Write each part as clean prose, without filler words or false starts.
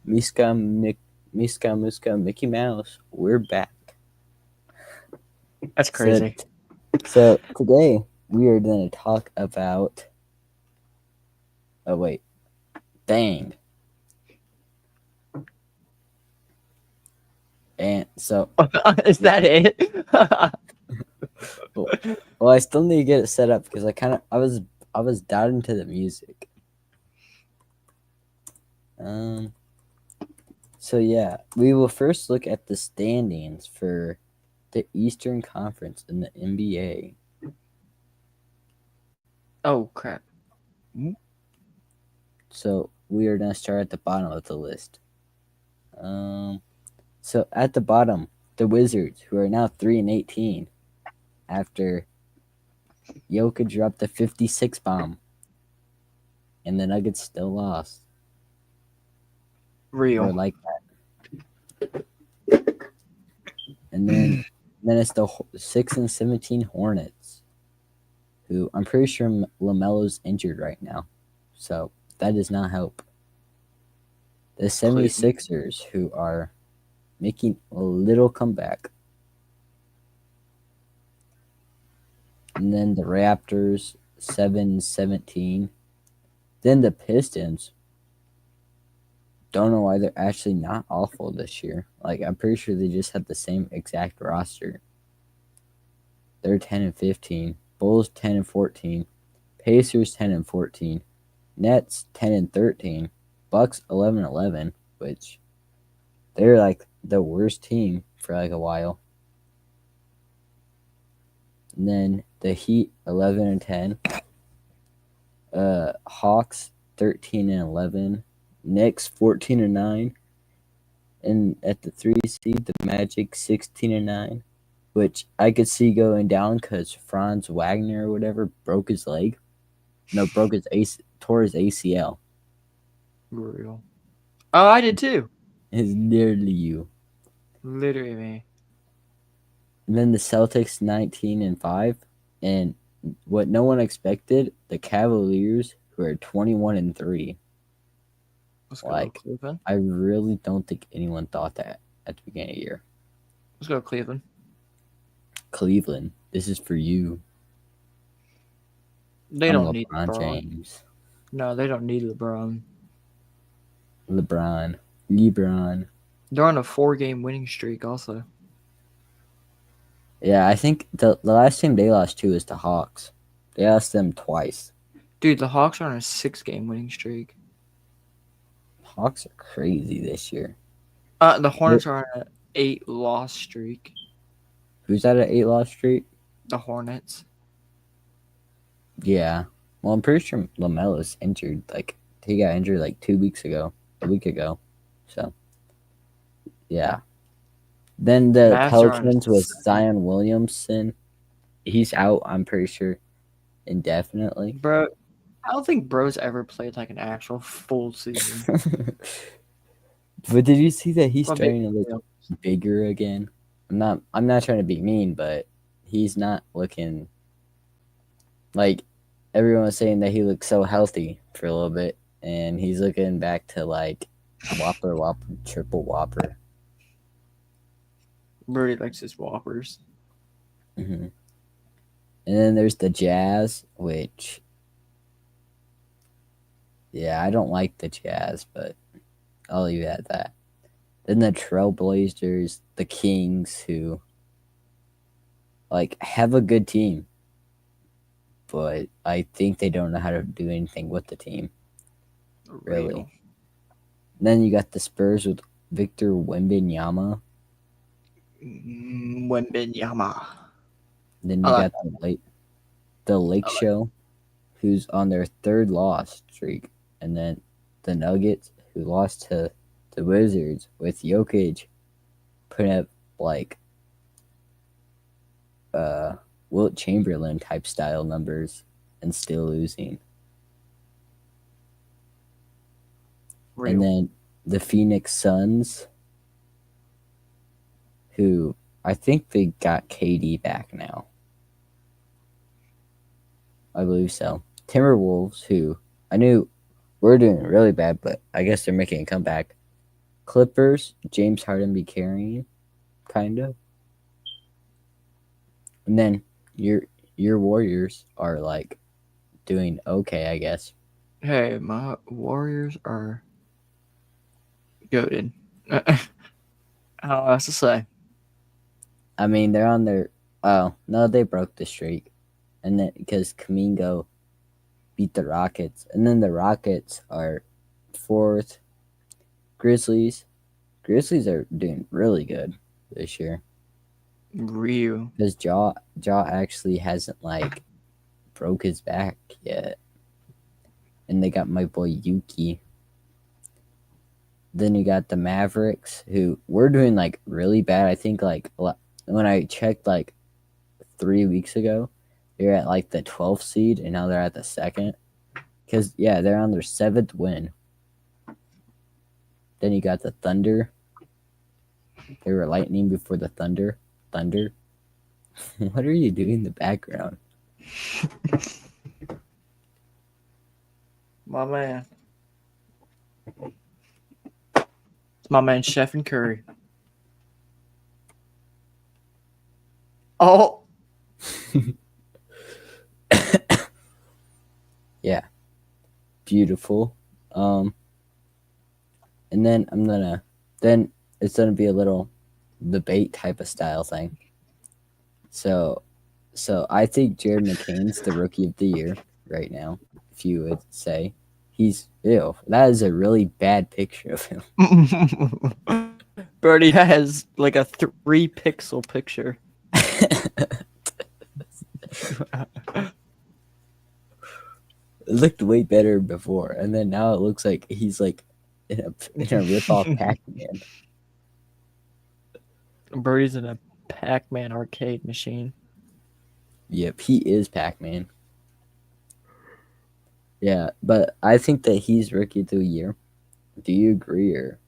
Miska, Miska, Muska, Mickey Mouse. We're back. That's So, crazy. so today we are going to talk about. Oh wait, dang. And so, Is that it? well, I still need to get it set up because I was doubting to the music. Um. So yeah, we will first look at the standings for the Eastern Conference in the NBA. Oh crap! So we are going to start at the bottom of the list. So at the bottom, the Wizards, who are now 3-18, after Jokic dropped the 56 bomb, and the Nuggets still lost. Or Real. like that. And then it's the 6-17 Hornets, who I'm pretty sure LaMelo's injured right now, so that does not help. The Cleveland. 76ers, who are making a little comeback. And then the Raptors, 7-17. Then the Pistons, don't know why they're actually not awful this year. Like, I'm pretty sure they just had the same exact roster. They're 10-15. Bulls 10-14. Pacers 10-14. Nets 10-13. Bucks 11-11, which they're like the worst team for like a while. And then the Heat 11-10. Hawks 13-11. Knicks 14-9. And at the 3 seed, the Magic 16-9, which I could see going down because Franz Wagner or whatever broke his leg. No, tore his ACL. Real. Oh, I did too. It's nearly you. Literally me. And then the Celtics 19-5, and what no one expected, the Cavaliers, who are 21-3. Let's go Like, Cleveland. I really don't think anyone thought that at the beginning of the year. Let's go Cleveland. Cleveland, this is for you. They I'm don't need LeBron LeBron. James. No, they don't need LeBron. LeBron. They're on a 4-game winning streak. Also, Yeah, I think the last team they lost to is the Hawks. They lost them twice. dude, the Hawks are on a 6-game winning streak. Hawks are crazy this year. The Hornets are on an 8-loss streak. Who's at an 8-loss streak? The Hornets. Yeah. Well, I'm pretty sure LaMelo's injured. Like, he got injured like a week ago. So, yeah. Then the Mavs are on a Pelicans with 7. Zion Williamson. He's out, I'm pretty sure, indefinitely. Bro, I don't think bro's ever played like an actual full season. But did you see that he's Well, maybe, starting to look bigger again? I'm not trying to be mean, but he's not looking like everyone was saying that he looked so healthy for a little bit, and he's looking back to like Whopper, triple Whopper. Brody likes his Whoppers. Mm-hmm. And then there's the Jazz, which, yeah, I don't like the Jazz, but I'll leave it at that. Then the Trailblazers, the Kings, who like have a good team, but I think they don't know how to do anything with the team, really. Real. And then you got the Spurs with Victor Wembanyama. Wembanyama. Then you got the Lake Show, who's on their 3rd loss streak, and then the Nuggets, who lost to the Wizards with Jokic putting up like Wilt Chamberlain type style numbers and still losing. Real. And then the Phoenix Suns, who I think they got KD back now. I believe so. Timberwolves, who I knew were doing really bad, but I guess they're making a comeback. Clippers, James Harden be carrying, kind of. And then your Warriors are like doing okay, I guess. Hey, my Warriors are goated. I don't know what else to say. I mean, they're on their. Oh no, they broke the streak, and then because Kamingo beat the Rockets, and then the Rockets are fourth. Grizzlies are doing really good this year Ryu. because Jaw actually hasn't like broke his back yet, and they got my boy Yuki. Then you got the Mavericks, who were doing like really bad. I think like when I checked like 3 weeks ago, they're at like the 12th seed, and now they're at the second. Because yeah, they're on their 7th win. Then you got the Thunder. They were lightning before the Thunder. Thunder. What are you doing in the background? My man. It's my man, Chef and Curry. Oh, Yeah, beautiful. And then then it's gonna be a little debate type of style thing. So I think Jared McCain's the rookie of the year right now. If you would say he's ew, that is a really bad picture of him. Birdie has like a 3-pixel picture. It looked way better before, and then now it looks like he's like in a rip off Pac-Man. Birdie's in a Pac-Man arcade machine. Yep, he is Pac-Man. Yeah, but I think that he's rookie of the year. Do you agree? Or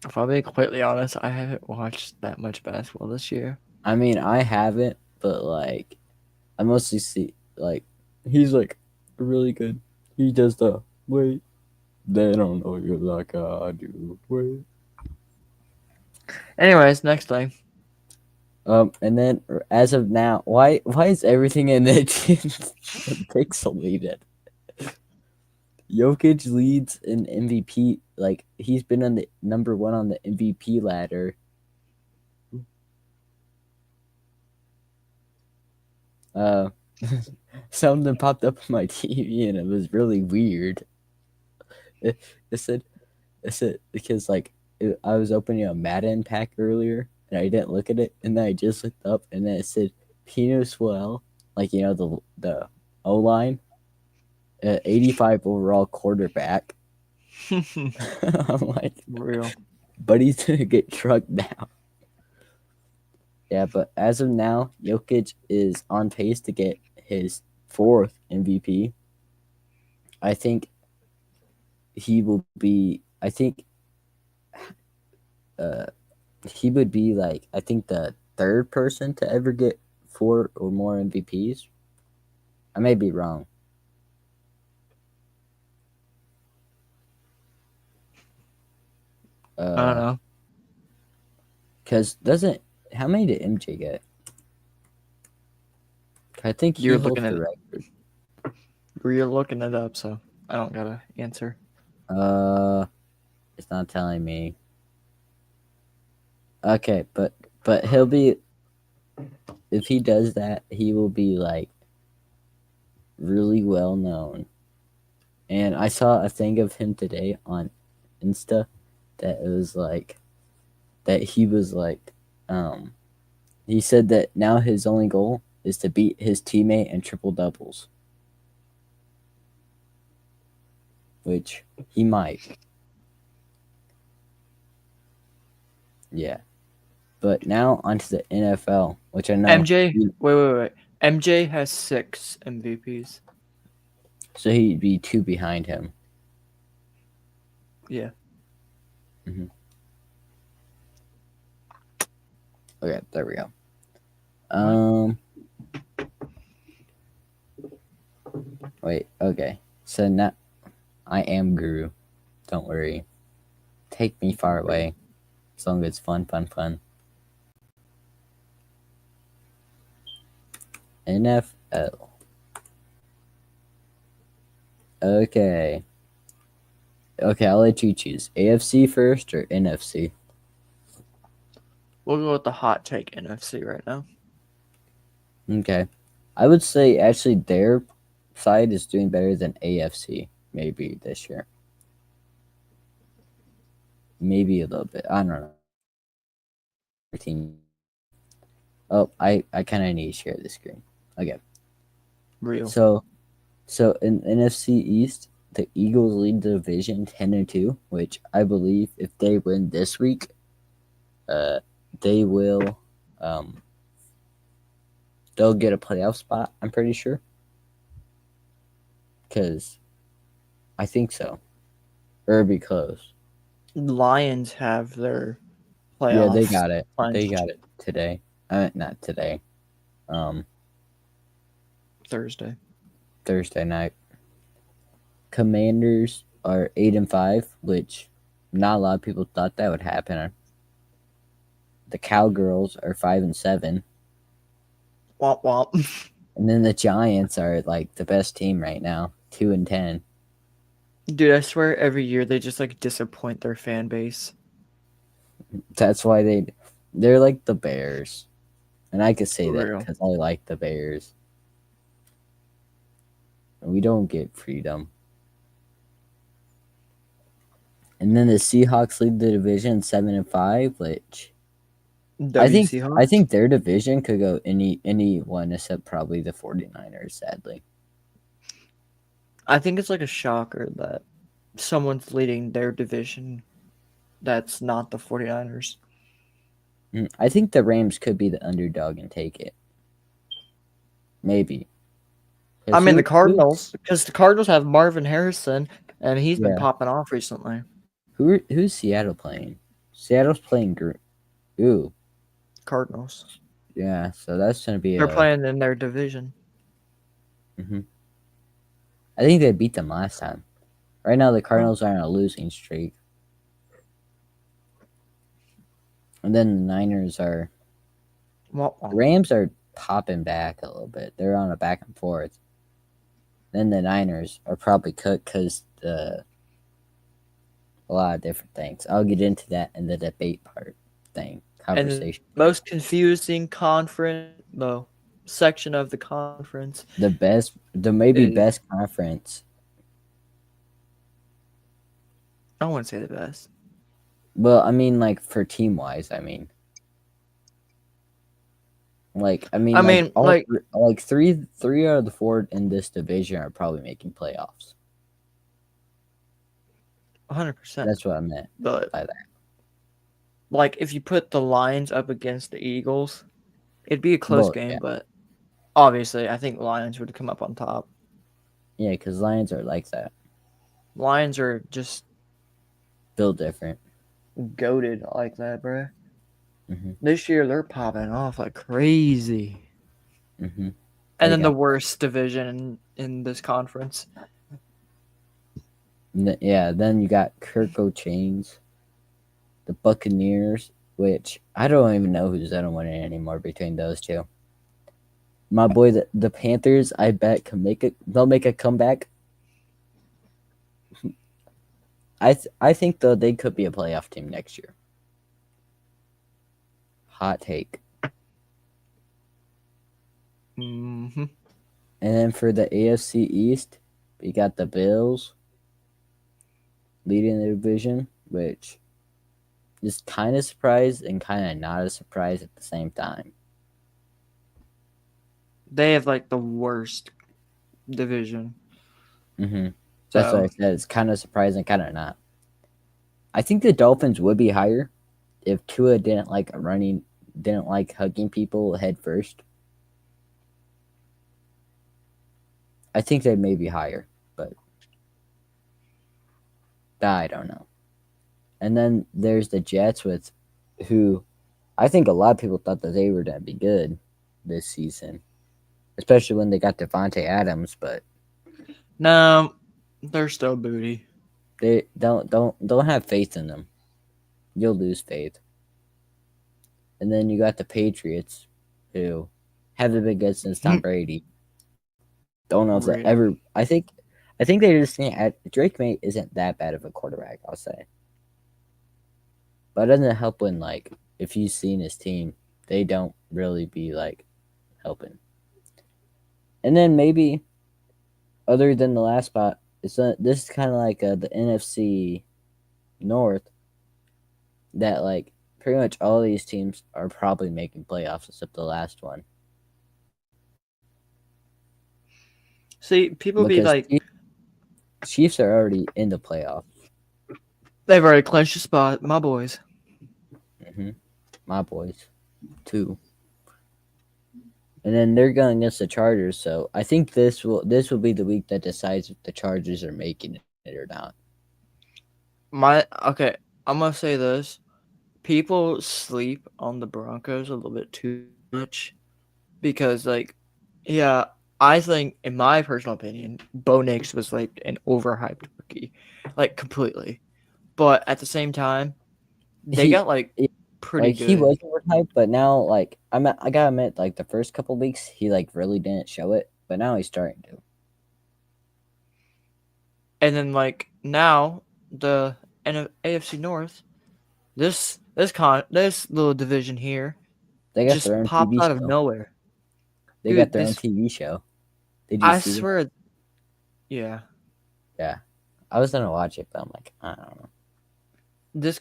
If I'm being completely honest, I haven't watched that much basketball this year. I mean, I haven't, but like I mostly see like he's like really good. He does the wait. They don't know you like I do. Wait. Anyways, next thing. And then as of now, why is everything in the pixelated? Jokic leads in MVP. Like he's been on the number one on the MVP ladder. Something popped up on my TV and it was really weird. It, it said because like I was opening a Madden pack earlier and I didn't look at it, and then I just looked up and then it said Pino Swell, like you know the O line, 85 overall quarterback. I'm like, Real. but he's gonna get trucked down. Yeah, but as of now, Jokic is on pace to get his 4th MVP. I think he will be. I think he would be like I think the 3rd person to ever get 4 or more MVPs. I may be wrong. I don't know. Because doesn't how many did MJ get? I think he You're holds looking at the it. record. You're looking it up, so I don't gotta answer. It's not telling me. Okay, but he'll be if he does that, he will be like really well known. And I saw a thing of him today on Insta that it was like that he was like he said that now his only goal is to beat his teammate in triple doubles. Which he might. Yeah. But now onto the NFL, which I know MJ, wait. MJ has 6 MVPs. so he'd be 2 behind him. Yeah. Okay, there we go. Wait, okay. So now I am Guru. Don't worry. Take me far away. As long as it's fun. NFL. Okay. Okay, I'll let you choose. AFC first or NFC? We'll go with the hot take NFC right now. Okay. I would say actually their side is doing better than AFC maybe this year. Maybe a little bit. I don't know. Team. Oh, I kind of need to share the screen. Okay. Real. So in NFC East, the Eagles lead the division 10-2, which I believe if they win this week, they will they'll get a playoff spot, I'm pretty sure. Because I think so. Or it'll be close. Lions have their playoffs. Yeah, they got it. clinched They got it today. Not today. Thursday. Thursday night. Commanders are 8-5, which not a lot of people thought that would happen. The Cowgirls are 5-7. Womp womp. And then the Giants are like the best team right now, 2-10. Dude, I swear every year they just like disappoint their fan base. That's why they're like the Bears. And I could say For that real. because I like the Bears. We don't get freedom. And then the Seahawks lead the division 7-5, which I Seahawks? think their division could go anyone except probably the 49ers, sadly. I think it's like a shocker that someone's leading their division that's not the 49ers. I think the Rams could be the underdog and take it. Maybe. I mean, the Cardinals, because the Cardinals have Marvin Harrison, and he's been popping off recently. Who's Seattle playing? Seattle's playing Ooh. Cardinals. Yeah, so that's going to be They're playing in their division. I think they beat them last time. Right now, the Cardinals are on a losing streak. And then the Niners are... The Rams are popping back a little bit. They're on a back and forth. Then the Niners are probably cooked because a lot of different things. I'll get into that in the debate conversation. And most confusing section of the conference. The best conference. I wouldn't say the best. Well, I mean, like for team wise, I mean, three out of the four in this division are probably making playoffs. 100%. That's what I meant by that. Like, if you put the Lions up against the Eagles, it'd be a close game, but obviously, I think Lions would come up on top. Yeah, because Lions are like that. Lions are just built different. Goated like that, bro. This year, they're popping off like crazy. And then the worst division in this conference. Yeah, then you got Kirko Chains, the Buccaneers, which I don't even know who's going to win it anymore between those two. My boy, the Panthers, I bet they'll make a comeback. I think though they could be a playoff team next year. Hot take. And then for the AFC East, we got the Bills leading the division, which is kind of surprised and kind of not a surprise at the same time. They have like the worst division. That's what I said. It's kind of surprising, kind of not. I think the Dolphins would be higher if Tua didn't like hugging people head first. I think they may be higher, but I don't know. And then there's the Jets, who I think a lot of people thought that they were going to be good this season, especially when they got Devontae Adams. But no, they're still booty. They don't have faith in them. you'll lose faith. And then you got the Patriots, who haven't been good since Tom Brady. Don't know if that ever. I think they just think Drake May isn't that bad of a quarterback. I'll say, but it doesn't help when like if you've seen his team, they don't really be like helping. And then maybe, other than the last spot, this is kind of like the NFC North. That like pretty much all these teams are probably making playoffs except the last one. See, people because be like, Chiefs are already in the playoffs. They've already clinched a spot, my boys. My boys, too. And then they're going against the Chargers, so I think this will be the week that decides if the Chargers are making it or not. Okay, I'm gonna say this: people sleep on the Broncos a little bit too much because, like, yeah, I think, in my personal opinion, Bo Nix was like an overhyped rookie, like completely. But at the same time, they got like pretty good. He was overhyped, but now like I gotta admit, like the first couple weeks he like really didn't show it, but now he's starting to. And then like now the AFC North, this little division here, they got just their own popped TV out show. of nowhere. They got their own TV show. Did you I see swear, that? yeah. Yeah, I was gonna watch it, but I'm like, I don't know. This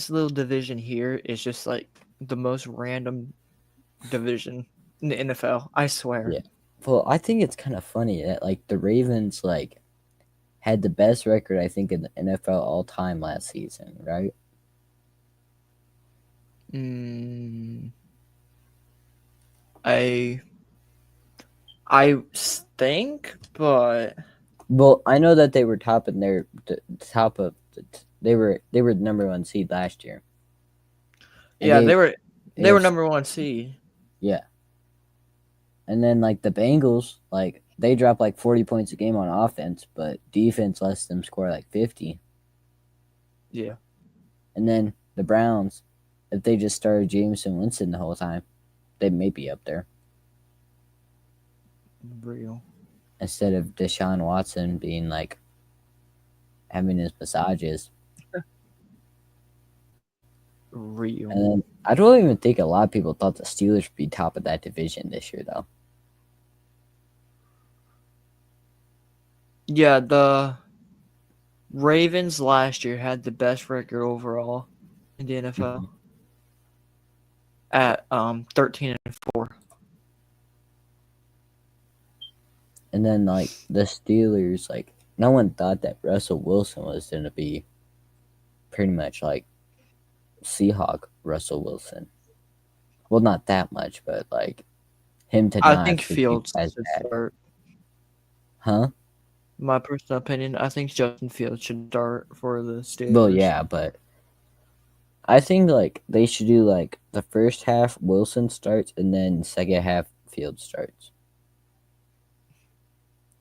little division here is just like the most random division in the NFL. I swear. Yeah. Well, I think it's kind of funny that like the Ravens like had the best record I think in the NFL all time last season, right? I think, but well, I know that they were top in their top of they were the number one seed last year. And yeah, they were number one seed. Yeah. And then like the Bengals, like they drop like 40 points a game on offense, but defense lets them score like 50. Yeah. And then the Browns, if they just started Jameson Winston the whole time, they may be up there. Real. Instead of Deshaun Watson being like having his massages. Real. And then I don't even think a lot of people thought the Steelers would be top of that division this year, though. Yeah, the Ravens last year had the best record overall in the NFL at 13-4. And then like the Steelers, like no one thought that Russell Wilson was going to be pretty much like Seahawk Russell Wilson. Well, not that much, but like him to not. I think Fields should start. Huh? My personal opinion, I think Justin Fields should start for the Steelers. Well, yeah, but I think like they should do like the first half Wilson starts and then second half Fields starts.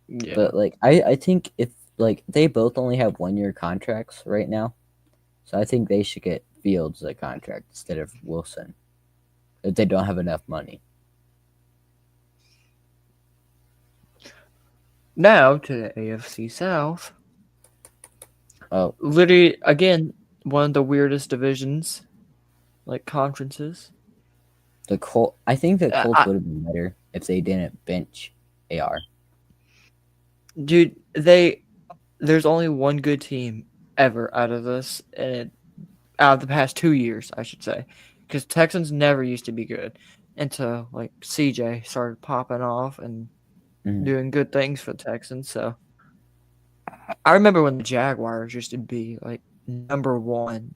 Yeah. But like I think if like they both only have 1-year contracts right now, so I think they should get Fields the contract instead of Wilson if they don't have enough money. Now to the AFC South. Oh, literally again, one of the weirdest divisions, like conferences. I think the Colts would have been better if they didn't bench AR. Dude, there's only one good team ever out of this, and out of the past 2 years, I should say, because Texans never used to be good until like CJ started popping off and doing good things for the Texans. So I remember when the Jaguars used to be like number one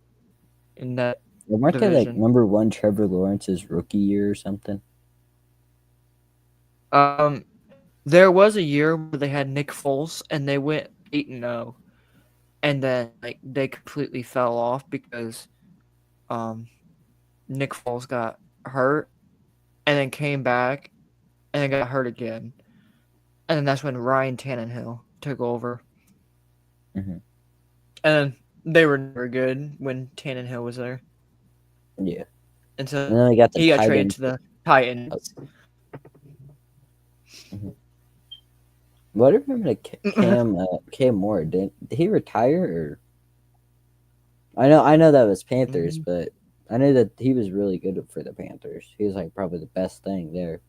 in that. Weren't division. they like number one Trevor Lawrence's rookie year or something? There was a year where they had Nick Foles and they went 8-0, and then like they completely fell off because Nick Foles got hurt and then came back and then got hurt again, and then that's when Ryan Tannehill took over. And then They were never good when Tannenhill was there. Yeah. And And so then we got the he got traded Titans. to the Titans. Mhm. What do you remember Cam Moore? Did he retire? Or I know that was Panthers, but I knew that he was really good for the Panthers. He was like probably the best thing there.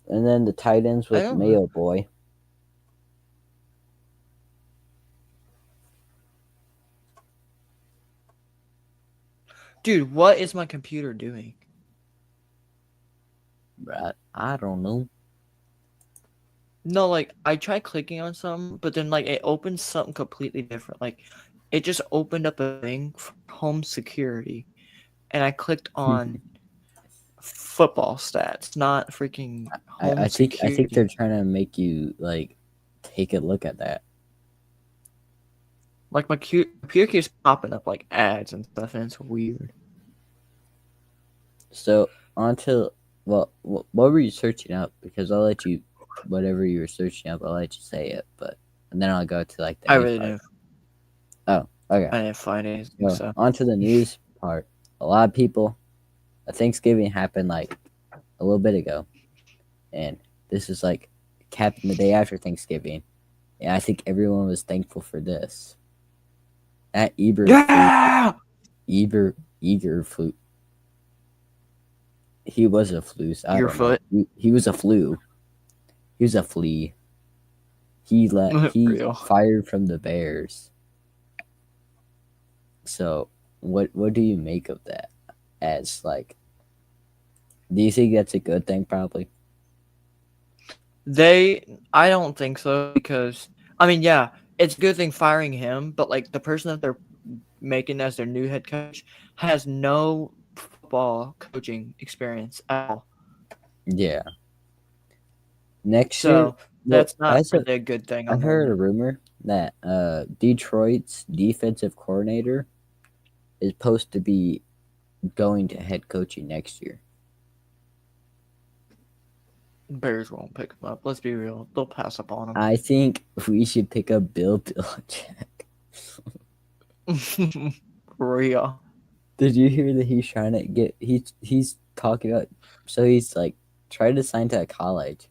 And then the Titans I with don't know. Mayo Boy. Dude, what is my computer doing? I don't know. No, like I tried clicking on something, but then like it opens something completely different. Like it just opened up a thing for home security, and I clicked on football stats, not freaking home I think they're security. trying to make you like take a look at that. Like my computer keeps popping up like ads and stuff, and it's weird. So on to what were you searching up? Because I'll let you whatever you were searching up, I'll let you say it, but and then I'll go to like the I news really part. didn't. Oh, okay. I didn't find anything. So So on to the news part. A lot of people Thanksgiving happened like a little bit ago. And this is like happened the day after Thanksgiving. And I think everyone was thankful for this. At yeah, Eager he was a flus. I your don't know. foot. He was a flu. He was a flea. He Real. fired from the Bears. So what do you make of that? As like, do you think that's a good thing? Probably. I don't think so because I mean, yeah, it's a good thing firing him, but like the person that they're making as their new head coach has no football coaching experience at all. Yeah. Next year, So well, that's not really a good thing I on heard them. a rumor that Detroit's defensive coordinator is supposed to be going to head coaching next year. Bears won't pick him up. Let's be real; they'll pass up on I think we should pick up Bill Belichick. him. Real. Did you hear that he's trying to get he's talking about so he's like trying to sign to a college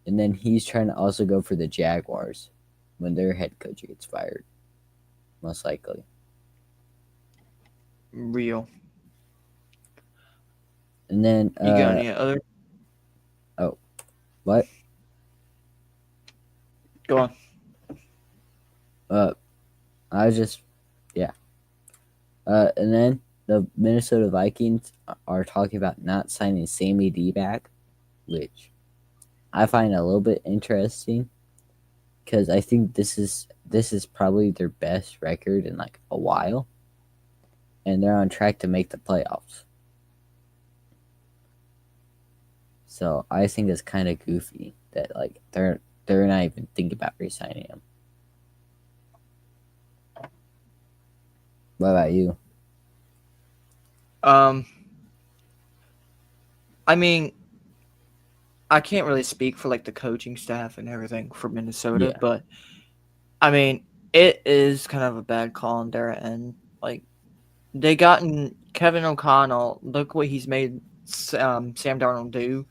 and then he's trying to also go for the Jaguars when their head coach gets fired. Most likely. Real. And then You got any other? oh what? Go on. I was just yeah. And then the Minnesota Vikings are talking about not signing Sammy D back, which I find a little bit interesting because I think this is probably their best record in like a while, and they're on track to make the playoffs. So I think it's kind of goofy that like they're not even thinking about re-signing him. What about you? Um, I mean, I can't really speak for like the coaching staff and everything for Minnesota, Yeah. but I mean, it is kind of a bad call on their end. Like they gotten Kevin O'Connell. Look what he's made Sam Darnold do,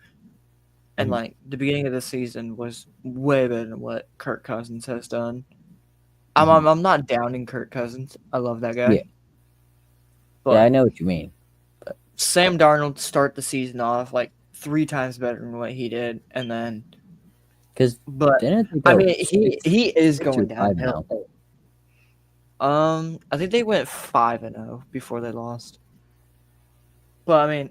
and Mhm. like the beginning of the season was way better than what Kirk Cousins has done. Mhm. I'm not downing Kirk Cousins. I love that Yeah. guy, Yeah, I but know what you mean. But Sam Darnold start the season off like 3 times better than what he did, and then because but didn't they I go mean he is 6 or going 5 now? downhill. I think they went 5-0 before they lost. But I mean,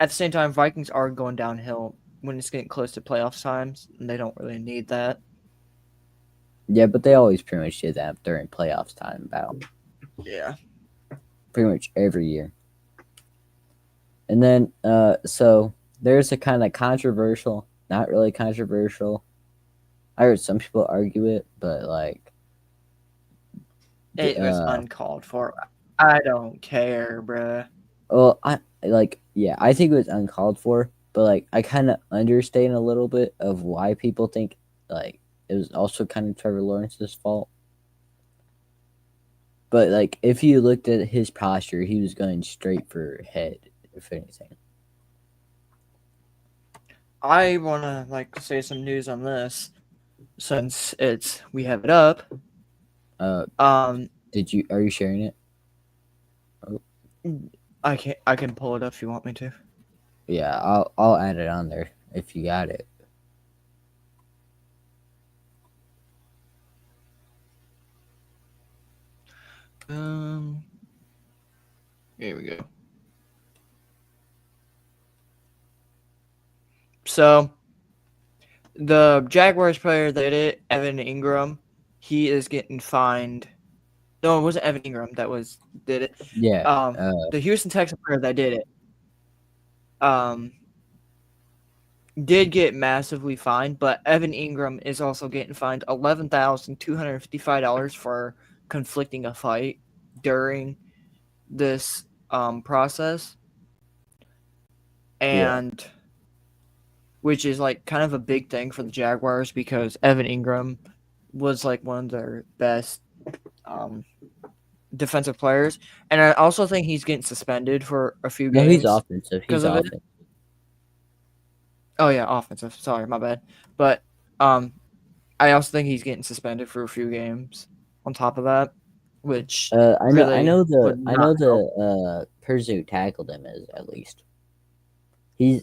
at the same time, Vikings are going downhill when it's getting close to playoffs times, and they don't really need that. Yeah, but they always pretty much did that during playoffs time about Yeah. pretty much every year. And then so there's a kind of controversial, not really controversial. I heard some people argue it, but like It was uncalled for. I don't care, bruh. well, I like yeah, I think it was uncalled for, but like I kind of understand a little bit of why people think like it was also kind of Trevor Lawrence's fault. But like, if you looked at his posture, he was going straight for head, if anything. I want to say some news on this since we have it up. Are you sharing it? Oh. I can pull it up if you want me to. Yeah, I'll add it on there if you got it. Here we go. So, the Jaguars player that did it, Evan Ingram, he is getting fined. No, it wasn't Evan Ingram that did it. Yeah. The Houston Texans player that did it, did get massively fined, but Evan Ingram is also getting fined $11,255 for conflicting a fight during this process, and which is like kind of a big thing for the Jaguars because Evan Ingram was like one of their best defensive players, and I also think he's getting suspended for a few No, games. he's offensive. He's offensive. Oh yeah, offensive. Sorry, my bad. But I also think he's getting suspended for a few games on top of that, which I know the person who tackled him is at least. He's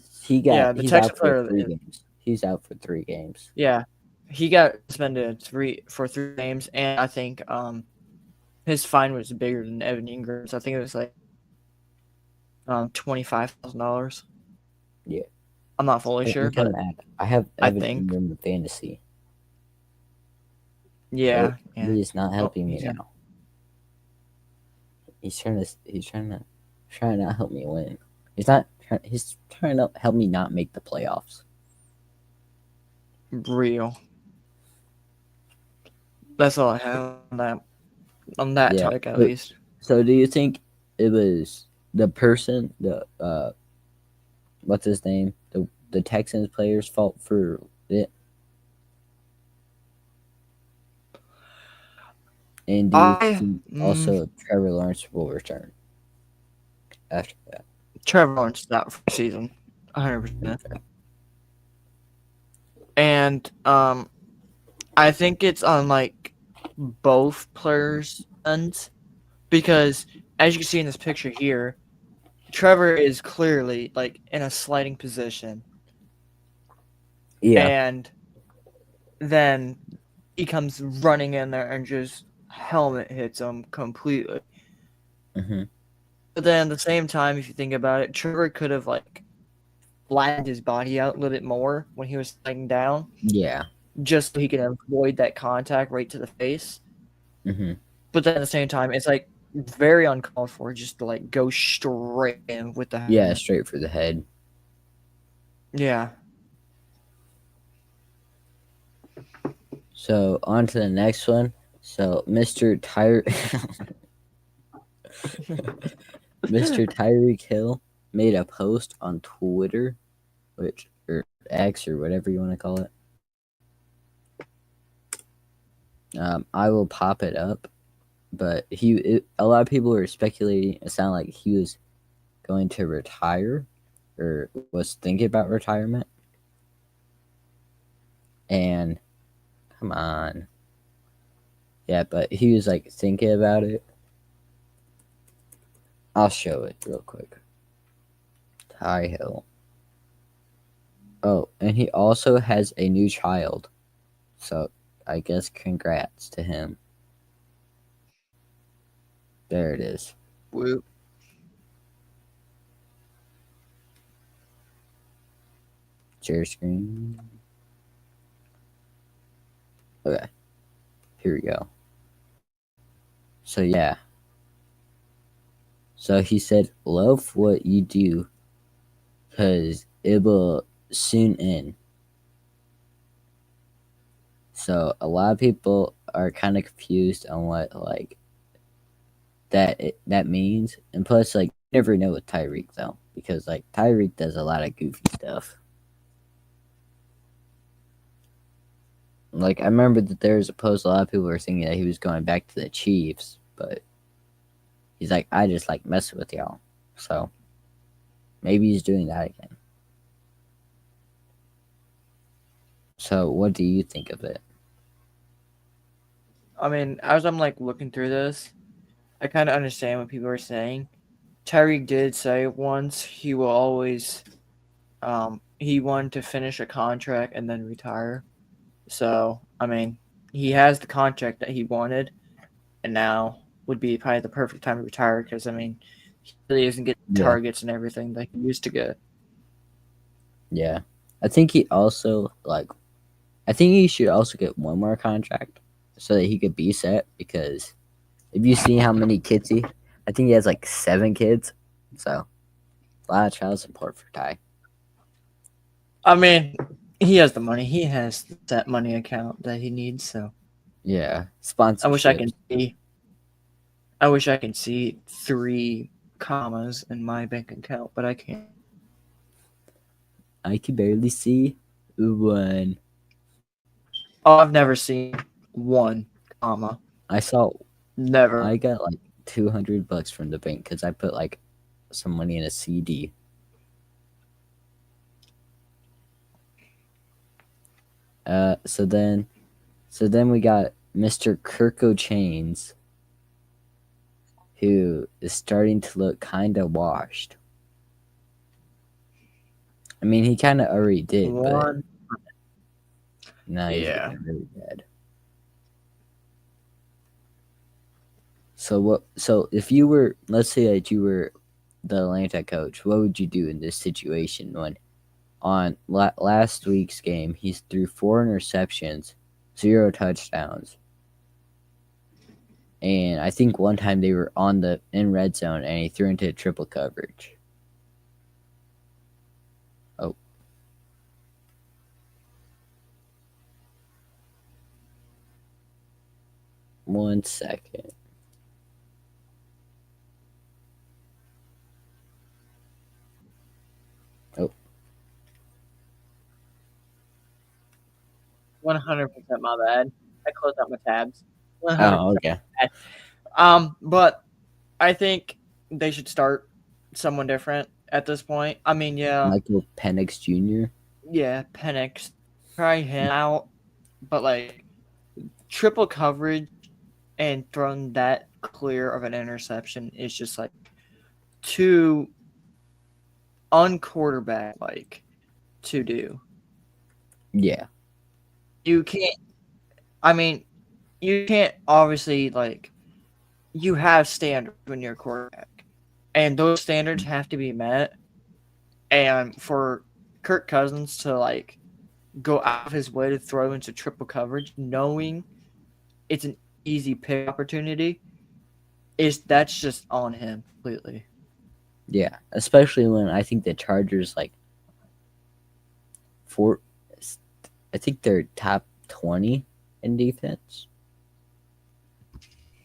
out for 3 games. He's out for 3 games. Yeah, he got suspended for 3 games, and I think his fine was bigger than Evan Ingram's. I think it was like $25,000. Yeah, I'm not fully sure, but I have Evan Ingram in fantasy. Yeah, he's not helping me now. He's trying to not help me win. He's trying to help me not make the playoffs. Real. That's all I have on that topic at least. So do you think it was the person, what's his name, the Texans player's fault for it? And do you think also Trevor Lawrence will return after that? Trevor Lawrence is out for the season, 100%. And I think it's on like both players' ends because, as you can see in this picture here, Trevor is clearly like in a sliding position. Yeah. And then he comes running in there and just helmet hits him completely. Mm-hmm. But then at the same time, if you think about it, Trevor could have like flattened his body out a little bit more when he was sliding down. Yeah. Just so he can avoid that contact right to the face. Mm-hmm. But then at the same time, it's like very uncalled for just to like go straight in with the head. Yeah, straight for the head. Yeah. So on to the next one. So Mr. Tyreek Hill made a post on Twitter, or X or whatever you want to call it. I will pop it up, but a lot of people were speculating. It sounded like he was going to retire, or was thinking about retirement. And come on, yeah, but he was like thinking about it. I'll show it real quick. Ty Hill. Oh, and he also has a new child. So I guess congrats to him. There it is. Whoop. Share screen. Okay. Here we go. So yeah. So he said, love what you do because it will soon end. So a lot of people are kind of confused on what like that means. And plus, like, you never know with Tyreek though, because like Tyreek does a lot of goofy stuff. Like I remember that there was a post. A lot of people were thinking that he was going back to the Chiefs, but he's like, I just like messing with y'all. So maybe he's doing that again. So what do you think of it? I mean, as I'm like looking through this, I kind of understand what people are saying. Tyreek did say once he will always, he wanted to finish a contract and then retire. So, I mean, he has the contract that he wanted, and now would be probably the perfect time to retire because, I mean, he really isn't getting Yeah, targets and everything that he used to get. yeah. I think he also like. I think he should also get one more contract so that he could be set. Because if you see how many kids I think he has like 7 kids. So a lot of child support for Ty. I mean, he has the money. He has that money account that he needs. So Yeah, I wish I sponsorships. can see. I wish I can see 3 commas in my bank account, but I can't. I can barely see one. Oh, I've never seen 1 comma. I saw. Never. I got like $200 from the bank because I put like some money in a CD. So then we got Mr. Kirko Chains, who is starting to look kind of washed. I mean, he kind of already did, but One. now he's Yeah. getting really bad. So what? So if you were, let's say that you were the Atlanta coach, what would you do in this situation when on last week's game he threw 4 interceptions, 0 touchdowns, and I think one time they were in red zone and he threw into triple coverage. Oh, 1 second. 100% my bad. I closed out my tabs. 100%. Oh, okay. But I think they should start someone different at this point. I mean, Michael Penix Jr. yeah, Penix, try him out, but like triple coverage and throwing that clear of an interception is just like too unquarterback like to do. Yeah, You can't. I mean, you can't obviously like you have standards when you're a quarterback, and those standards have to be met. And for Kirk Cousins to like go out of his way to throw into triple coverage, knowing it's an easy pick opportunity, is that's just on him completely. yeah. Especially when I think the Chargers like four. I think they're top 20 in defense.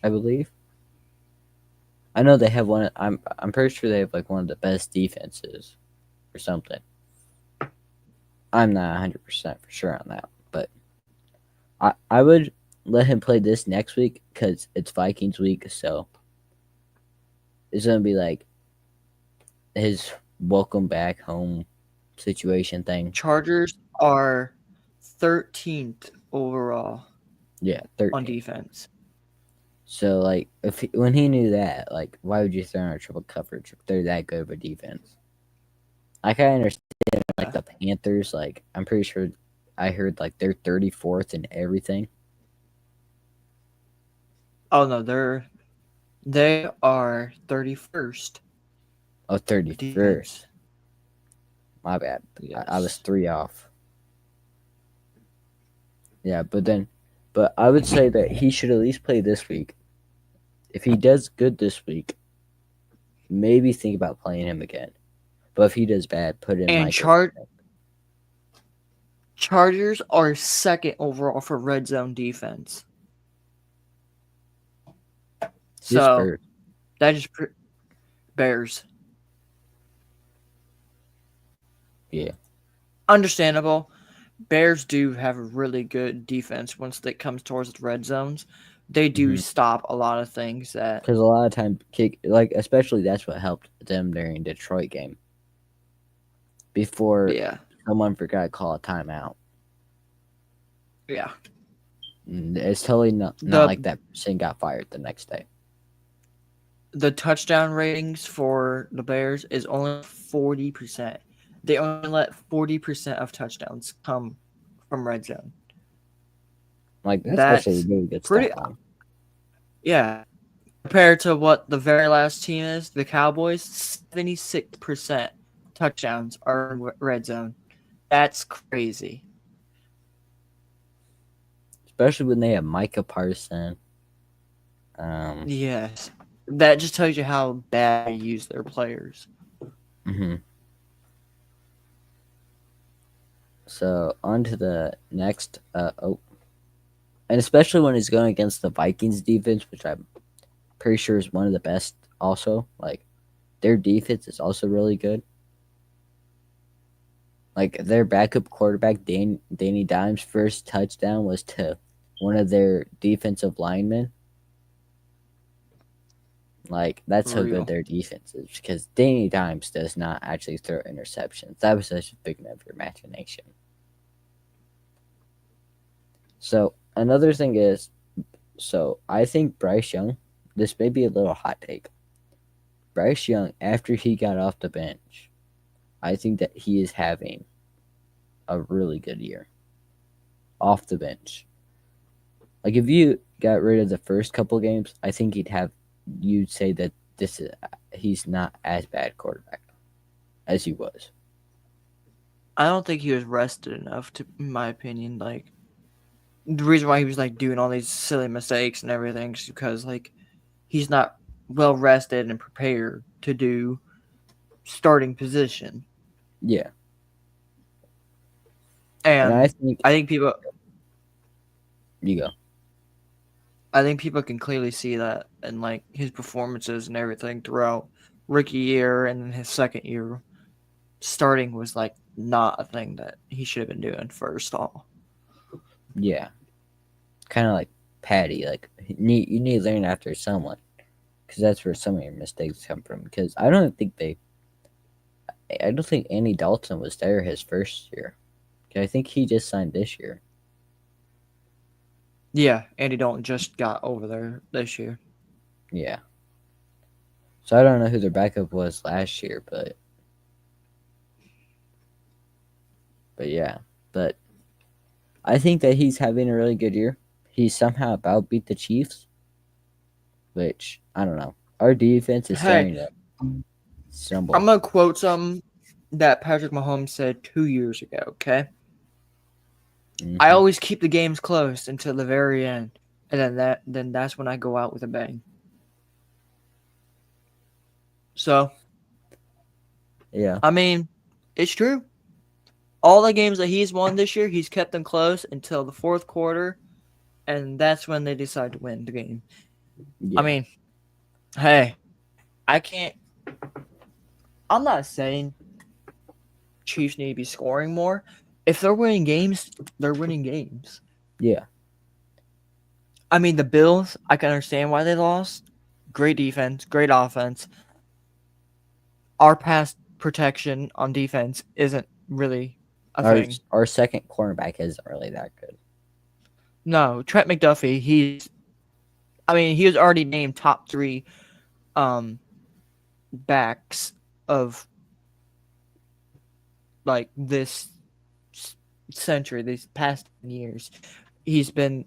I believe. I know they have one. I'm pretty sure they have like one of the best defenses, or something. I'm not 100% for sure on that, but I would let him play this next week because it's Vikings week, so it's gonna be like his welcome back home situation thing. Chargers are 13th overall Yeah, on 13. defense. So like when he knew that, like why would you throw in a triple coverage if they're that good of a defense? I kind of understand like the Panthers. Like I'm pretty sure I heard like they're 34th in everything. Oh no, they are 31st Oh, 31st. defense. My bad. Yes. I was 3 off. Yeah, but I would say that he should at least play this week. If he does good this week, maybe think about playing him again. But if he does bad, put in And Michael. Chargers are second overall for red zone defense. So that just Bears. Yeah. Understandable. Bears do have a really good defense once it comes towards the red zones. They do stop a lot of things that. Because a lot of time, especially that's what helped them during Detroit game before Yeah, someone forgot to call a timeout. yeah. It's totally not The like that person got fired the next day. the touchdown ratings for the Bears is only 40%. They only let 40% of touchdowns come from red zone. Like that's actually a That's really good pretty. stat line. Yeah, compared to what the very last team is, the Cowboys, 76% touchdowns are in red zone. That's crazy. Especially when they have Micah Parsons. Um, Yes. That just tells you how bad they use their players. mhm. So on to the next. And especially when he's going against the Vikings defense, which I'm pretty sure is one of the best. Also, like their defense is also really good. Like their backup quarterback, Danny Dimes' first touchdown was to one of their defensive linemen. Like that's For how good real. their defense is because Danny Dimes does not actually throw interceptions. That was such a figment of your imagination. So another thing is, so I think Bryce Young. This may be a little hot take. Bryce Young, after he got off the bench, I think that he is having a really good year off the bench. Like if you got rid of the first couple games, I think you'd say that he's not as bad quarterback as he was. I don't think he was rested enough, to, in my opinion. Like, the reason why he was, like, doing all these silly mistakes and everything is because, like, he's not well rested and prepared to do starting position. Yeah, and I And think I think people you go. I think people can clearly see that in like his performances and everything throughout rookie year and then his second year. Starting was like not a thing that he should have been doing first all. Yeah, kind of like Patty. Like you need to learn after someone because that's where some of your mistakes come from. Because I don't think Andy Dalton was there his first year. I think he just signed this year. Yeah, Andy Dalton just got over there this year. Yeah. So I don't know who their backup was last year, but yeah. But I think that he's having a really good year. He somehow about beat the Chiefs, which I don't know. Our defense is Hey, starting to I'm stumble. gonna quote something that Patrick Mahomes said 2 years ago. Okay, I Hmm. always keep the games close until the very end, and then that's when I go out with a bang. So Yeah. I mean, it's true. All the games that he's won this year, he's kept them close until the fourth quarter, and that's when they decide to win the game. I Yeah. mean, hey, I can't. I'm not saying Chiefs need to be scoring more. If they're winning games, they're winning games. Yeah. I mean, the Bills, I can understand why they lost. Great defense, great offense. Our pass protection on defense isn't really a Our thing. our second cornerback isn't really that good. No, Trent McDuffie, he was already named top three um backs of like this century, these past years. He's been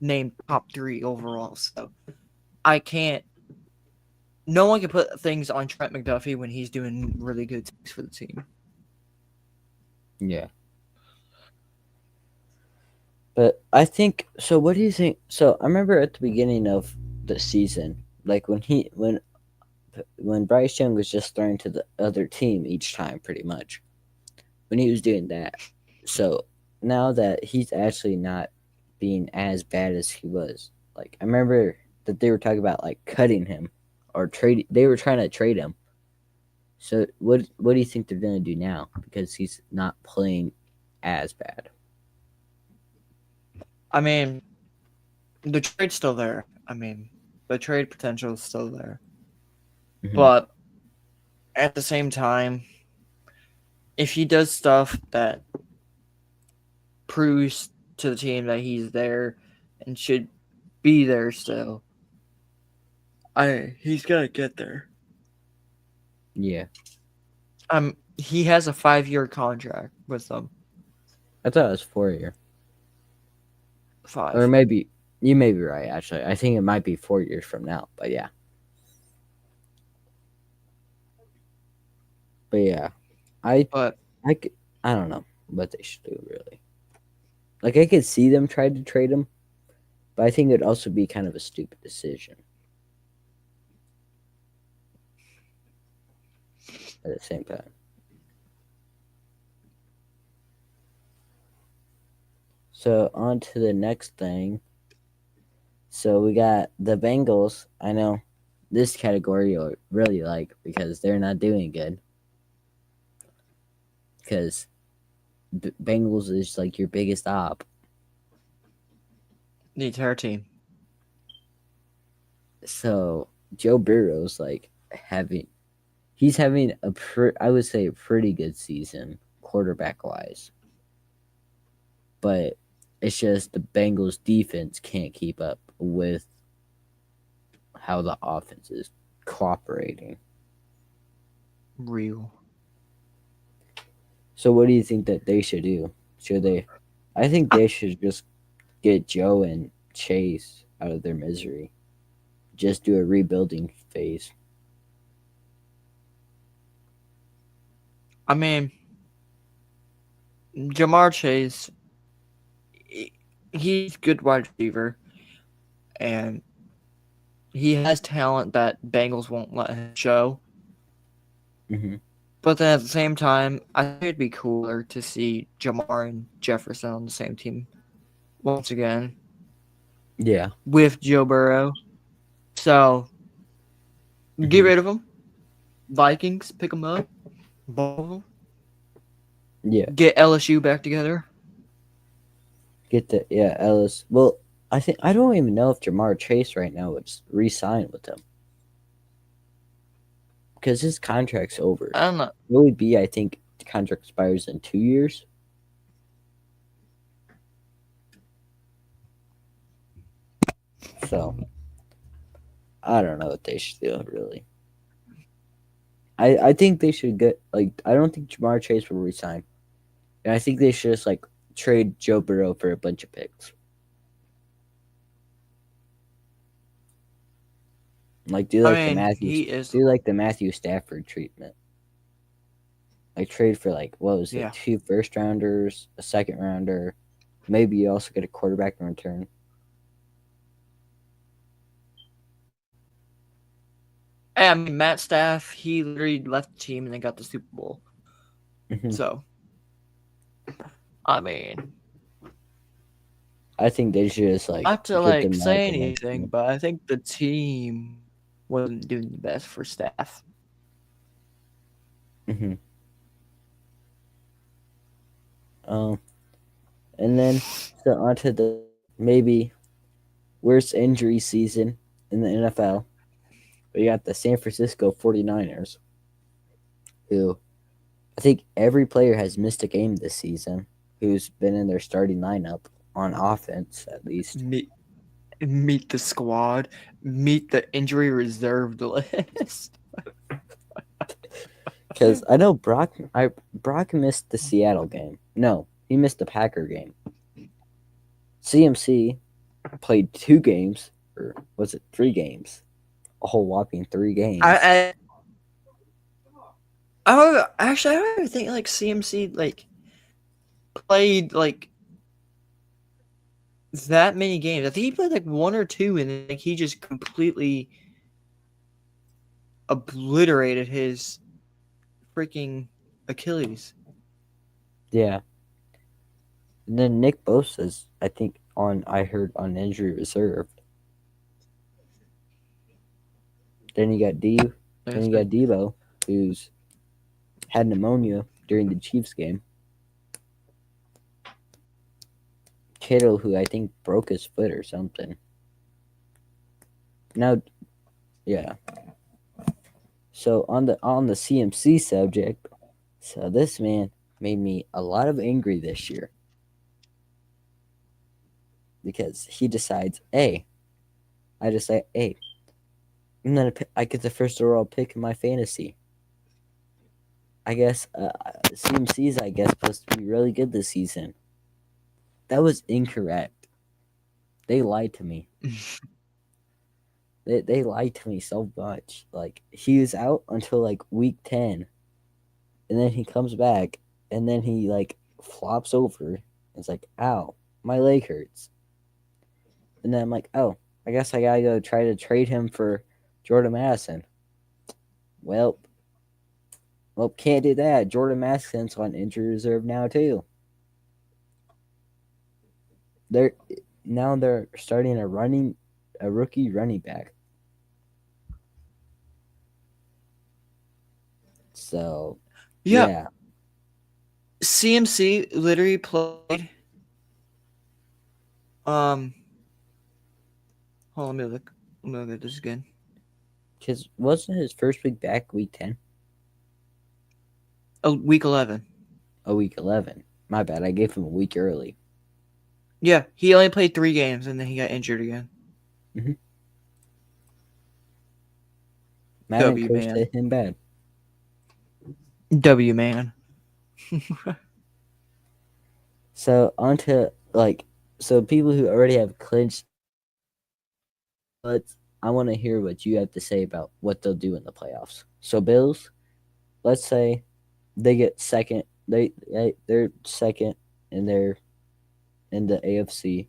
named top three overall. So I can't. No one can put things on Trent McDuffie when he's doing really good things for the team. Yeah. But I think so. What do you think? So I remember at the beginning of the season, like when Bryce Young was just throwing to the other team each time, pretty much when he was doing that. So now that he's actually not being as bad as he was, like I remember that they were talking about like cutting him or trade. They were trying to trade him. So what do you think they're gonna do now? Because he's not playing as bad. I mean, the trade's still there. I mean, the trade potential is still there. Mhm. But at the same time, if he does stuff that proves to the team that he's there and should be there still, he's gonna get there. Yeah, He has a 5-year contract with them. I thought it was 4 year, or 5. maybe you may be right. Actually, I think it might be 4 years from now. But yeah, I But I could, I don't know what they should do really. Like I could see them try to trade him, but I think it'd also be kind of a stupid decision at the same time. So on to the next thing. So we got the Bengals. I know this category you'll really like because they're not doing good. Because Bengals is like your biggest op. the entire team. So Joe Burrow's like he's having I would say a pretty good season quarterback wise. But it's just the Bengals defense can't keep up with how the offense is cooperating. Real. So what do you think that they should do? Should they? I think they should just get Joe and Chase out of their misery. Just do a rebuilding phase. I mean, Jamar Chase, he's good wide receiver, and he has talent that Bengals won't let him show. Hmm. But then at the same time, I think it'd be cooler to see Jamar and Jefferson on the same team once again Yeah. with Joe Burrow. So get Hmm. rid of him. Vikings, pick them up. Ball. Yeah. Get LSU back together. Get the Ellis. Well, I don't even know if Jamar Chase right now would re-sign with them because his contract's over. I don't know. It would be, I think, the contract expires in 2 years. So I don't know what they should do really. I think they should get like I don't think Jamar Chase will resign, and I think they should just like trade Joe Burrow for a bunch of picks. Like I mean, he is. do like the Matthew Stafford treatment. Like trade for like what was it, Yeah. 2 first rounders, a second rounder, maybe you also get a quarterback in return. I mean, Matt Staff, he literally left the team and then got the Super Bowl. Hmm. So, I mean, I think they should just like not to get them out of say the anything, misery. but I think the team wasn't doing the best for Staff. Hmm. Um, and then so onto the maybe worst injury season in the NFL. We got the San Francisco 49ers, who I think every player has missed a game this season who's been in their starting lineup on offense, at least. Meet the squad, meet the injury reserved list. Because I know Brock missed the Seattle game. No, he missed the Packer game. CMC played 2 games, or was it 3 games? A whole whopping 3 games. I don't even think like CMC like played like that many games. I think he played like 1 or 2, and like he just completely obliterated his freaking Achilles. Yeah. And then Nick Bosa's, I think, I heard on injury reserve. Then you got Debo, who's had pneumonia during the Chiefs game. Kittle, who I think broke his foot or something. Now, yeah. So on the CMC subject, so this man made me a lot of angry this year because he decides, hey, I decide, hey, I get the first overall pick in my fantasy. I guess CMC's supposed to be really good this season. That was incorrect. They lied to me. They lied to me so much. Like he was out until like week 10, and then he comes back, and then he like flops over. It's like, ow, my leg hurts. And then I'm like, oh, I guess I gotta go try to trade him for Jordan Madison. Well, can't do that. Jordan Madison's on injury reserve now too. They're they're starting a rookie running back. So yeah. CMC literally played. Hold on, let me look at this again. Because wasn't his first week back week 10? Oh, week 11. Oh, week 11. My bad. I gave him a week early. Yeah, he only played 3 games and then he got injured again. Mm-hmm. Madden coached man. him bad. W man. So on to so people who already have clinched, but I want to hear what you have to say about what they'll do in the playoffs. So Bills, let's say they get second. They're second and they're in the AFC.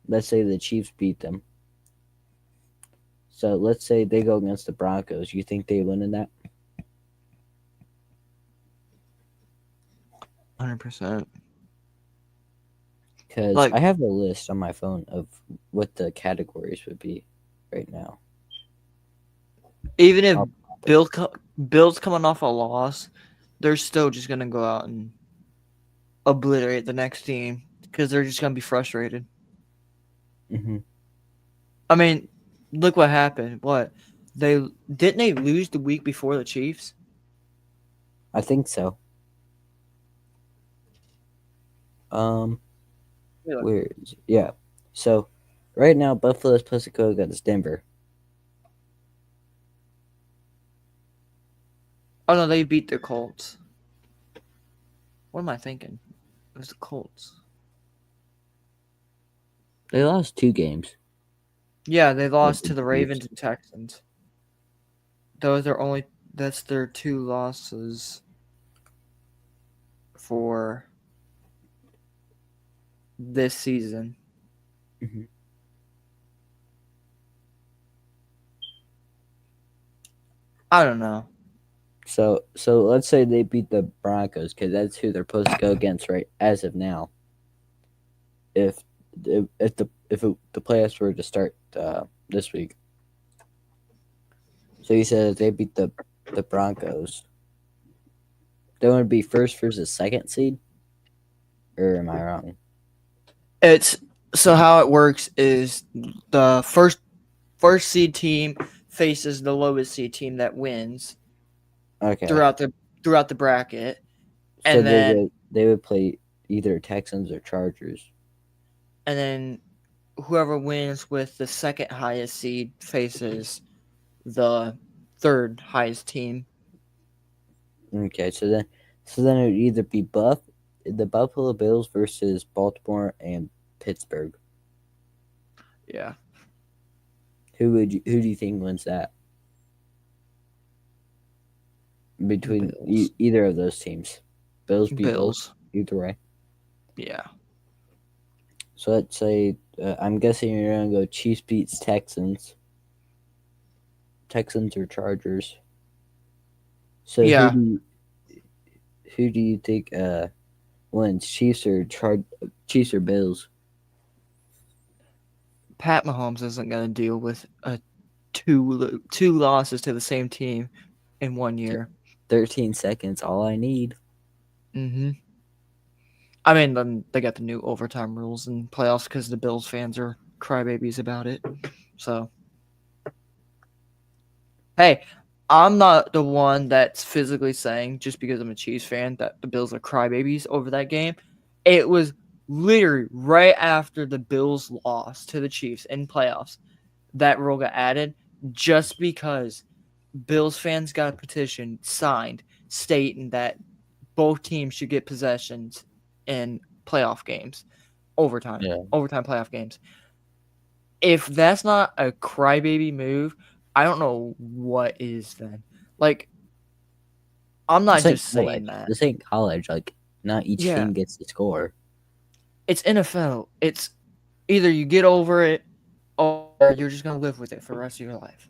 Let's say the Chiefs beat them. So let's say they go against the Broncos. You think they win in that? 100%. Because I have a list on my phone of what the categories would be right now. Even if Bills coming off a loss, they're still just going to go out and obliterate the next team because they're just going to be frustrated. Mm-hmm. I mean, look what happened. What? Didn't they lose the week before the Chiefs? I think so. Where is it? Yeah. So right now Buffalo's supposed to go against Denver. Oh no, they beat the Colts. What am I thinking? It was the Colts. They lost 2 games. Yeah, they lost to the Ravens and Texans. That's their 2 losses for this season. Mm-hmm. I don't know. So let's say they beat the Broncos because that's who they're supposed to go against right as of now. If the playoffs were to start this week, so you said if they beat the Broncos, they would be first versus second seed, or am I wrong? It's so how it works is the first seed team faces the lowest seed team that wins. Okay. Throughout the bracket, so and then they would play either Texans or Chargers, and then whoever wins with the second highest seed faces the third highest team. Okay, so then it would either be the Buffalo Bills versus Baltimore and Pittsburgh. Yeah. Who do you think wins that? Between either of those teams. Bills beat both, either way. Yeah. So let's say I'm guessing you're gonna go Chiefs beats Texans. Texans or Chargers. So yeah. who do you think wins? Chiefs or Bills? Pat Mahomes isn't gonna deal with two losses to the same team in 1 year. 13 seconds, all I need. Mm-hmm. I mean, then they got the new overtime rules in playoffs because the Bills fans are crybabies about it. So, hey, I'm not the one that's physically saying just because I'm a Chiefs fan that the Bills are crybabies over that game. It was literally right after the Bills lost to the Chiefs in playoffs that rule got added just because Bills fans got a petition signed stating that both teams should get possessions in playoff games, Yeah. overtime playoff games. If that's not a crybaby move, I don't know what is then. Like, I'm not This ain't just saying college. that. This ain't college. Like, not each Yeah, team gets to score. it's NFL. It's either you get over it or you're just gonna live with it for the rest of your life.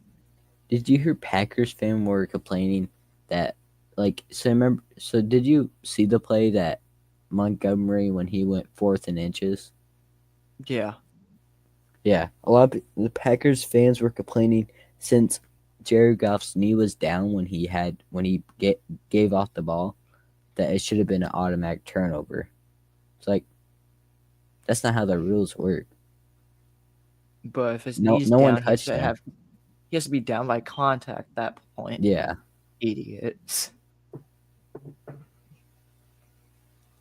Did you hear Packers fan were complaining that, like, so remember? So did you see the play that Montgomery when he went 4th and inches? Yeah. Yeah, a lot of the Packers fans were complaining since Jared Goff's knee was down when he gave off the ball that it should have been an automatic turnover. It's like that's not how the rules work. But if his No, knee's no one down, touched him. he has to be down by contact at that point. Yeah, Idiots.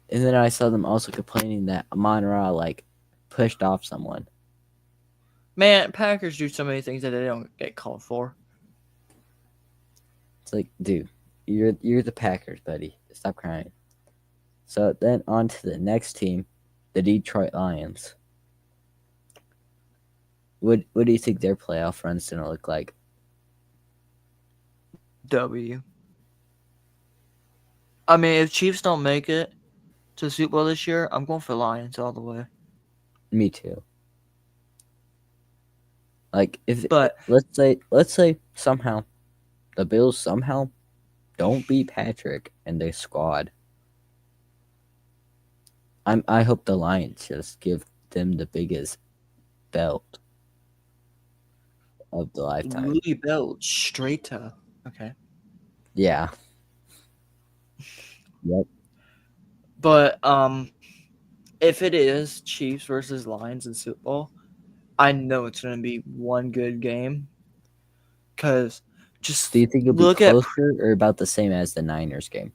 and then I saw them also complaining that Amon Ra like pushed off someone. Man, Packers do so many things that they don't get called for. It's like, dude, you're the Packers, buddy. Stop crying. So then on to the next team, the Detroit Lions. What do you think their playoff run's gonna look like? W. I mean, if Chiefs don't make it to the Super Bowl this year, I'm going for Lions all the way. Me too. Like if But let's say somehow the Bills somehow don't beat Patrick and their squad. I hope the Lions just give them the biggest belt of the lifetime. Louis Bell straight to okay. Yeah. Yep. But if it is Chiefs versus Lions in Super Bowl, I know it's going to be one good game. Cause just Do you think it'll be look at. closer or about the same as the Niners game?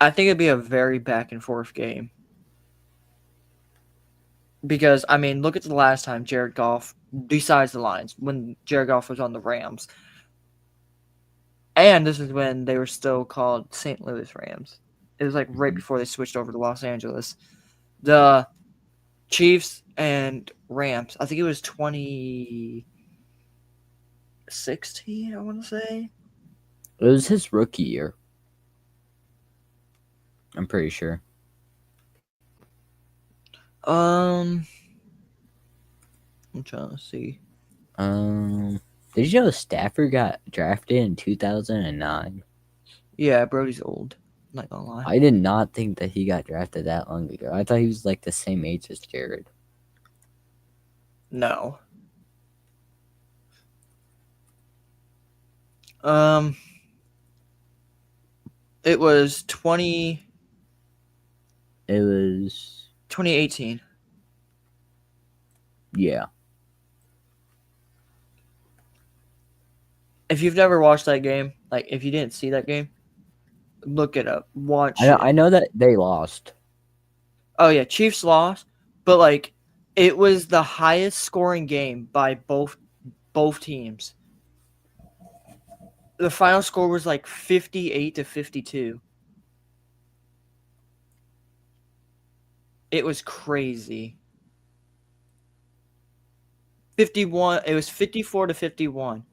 I think it'd be a very back and forth game. Because I mean, look at the last time Jared Goff, besides the Lions, when Jared Goff was on the Rams, and this is when they were still called St. Louis Rams. It was like right before they switched over to Los Angeles. The Chiefs and Rams. I think it was 2016. I want to say. It was his rookie year. I'm pretty sure. I'm trying to see. Did you know Stafford got drafted in 2009? Yeah, Brody's old. Not gonna lie. I did not think that he got drafted that long ago. I thought he was like the same age as Jared. No. It was 2018. Yeah. If you've never watched that game, like if you didn't see that game, look it up. Watch I it. know that they lost. Oh yeah, Chiefs lost, but like it was the highest scoring game by both teams. The final score was like 58-52. It was crazy. 51, it was 54-51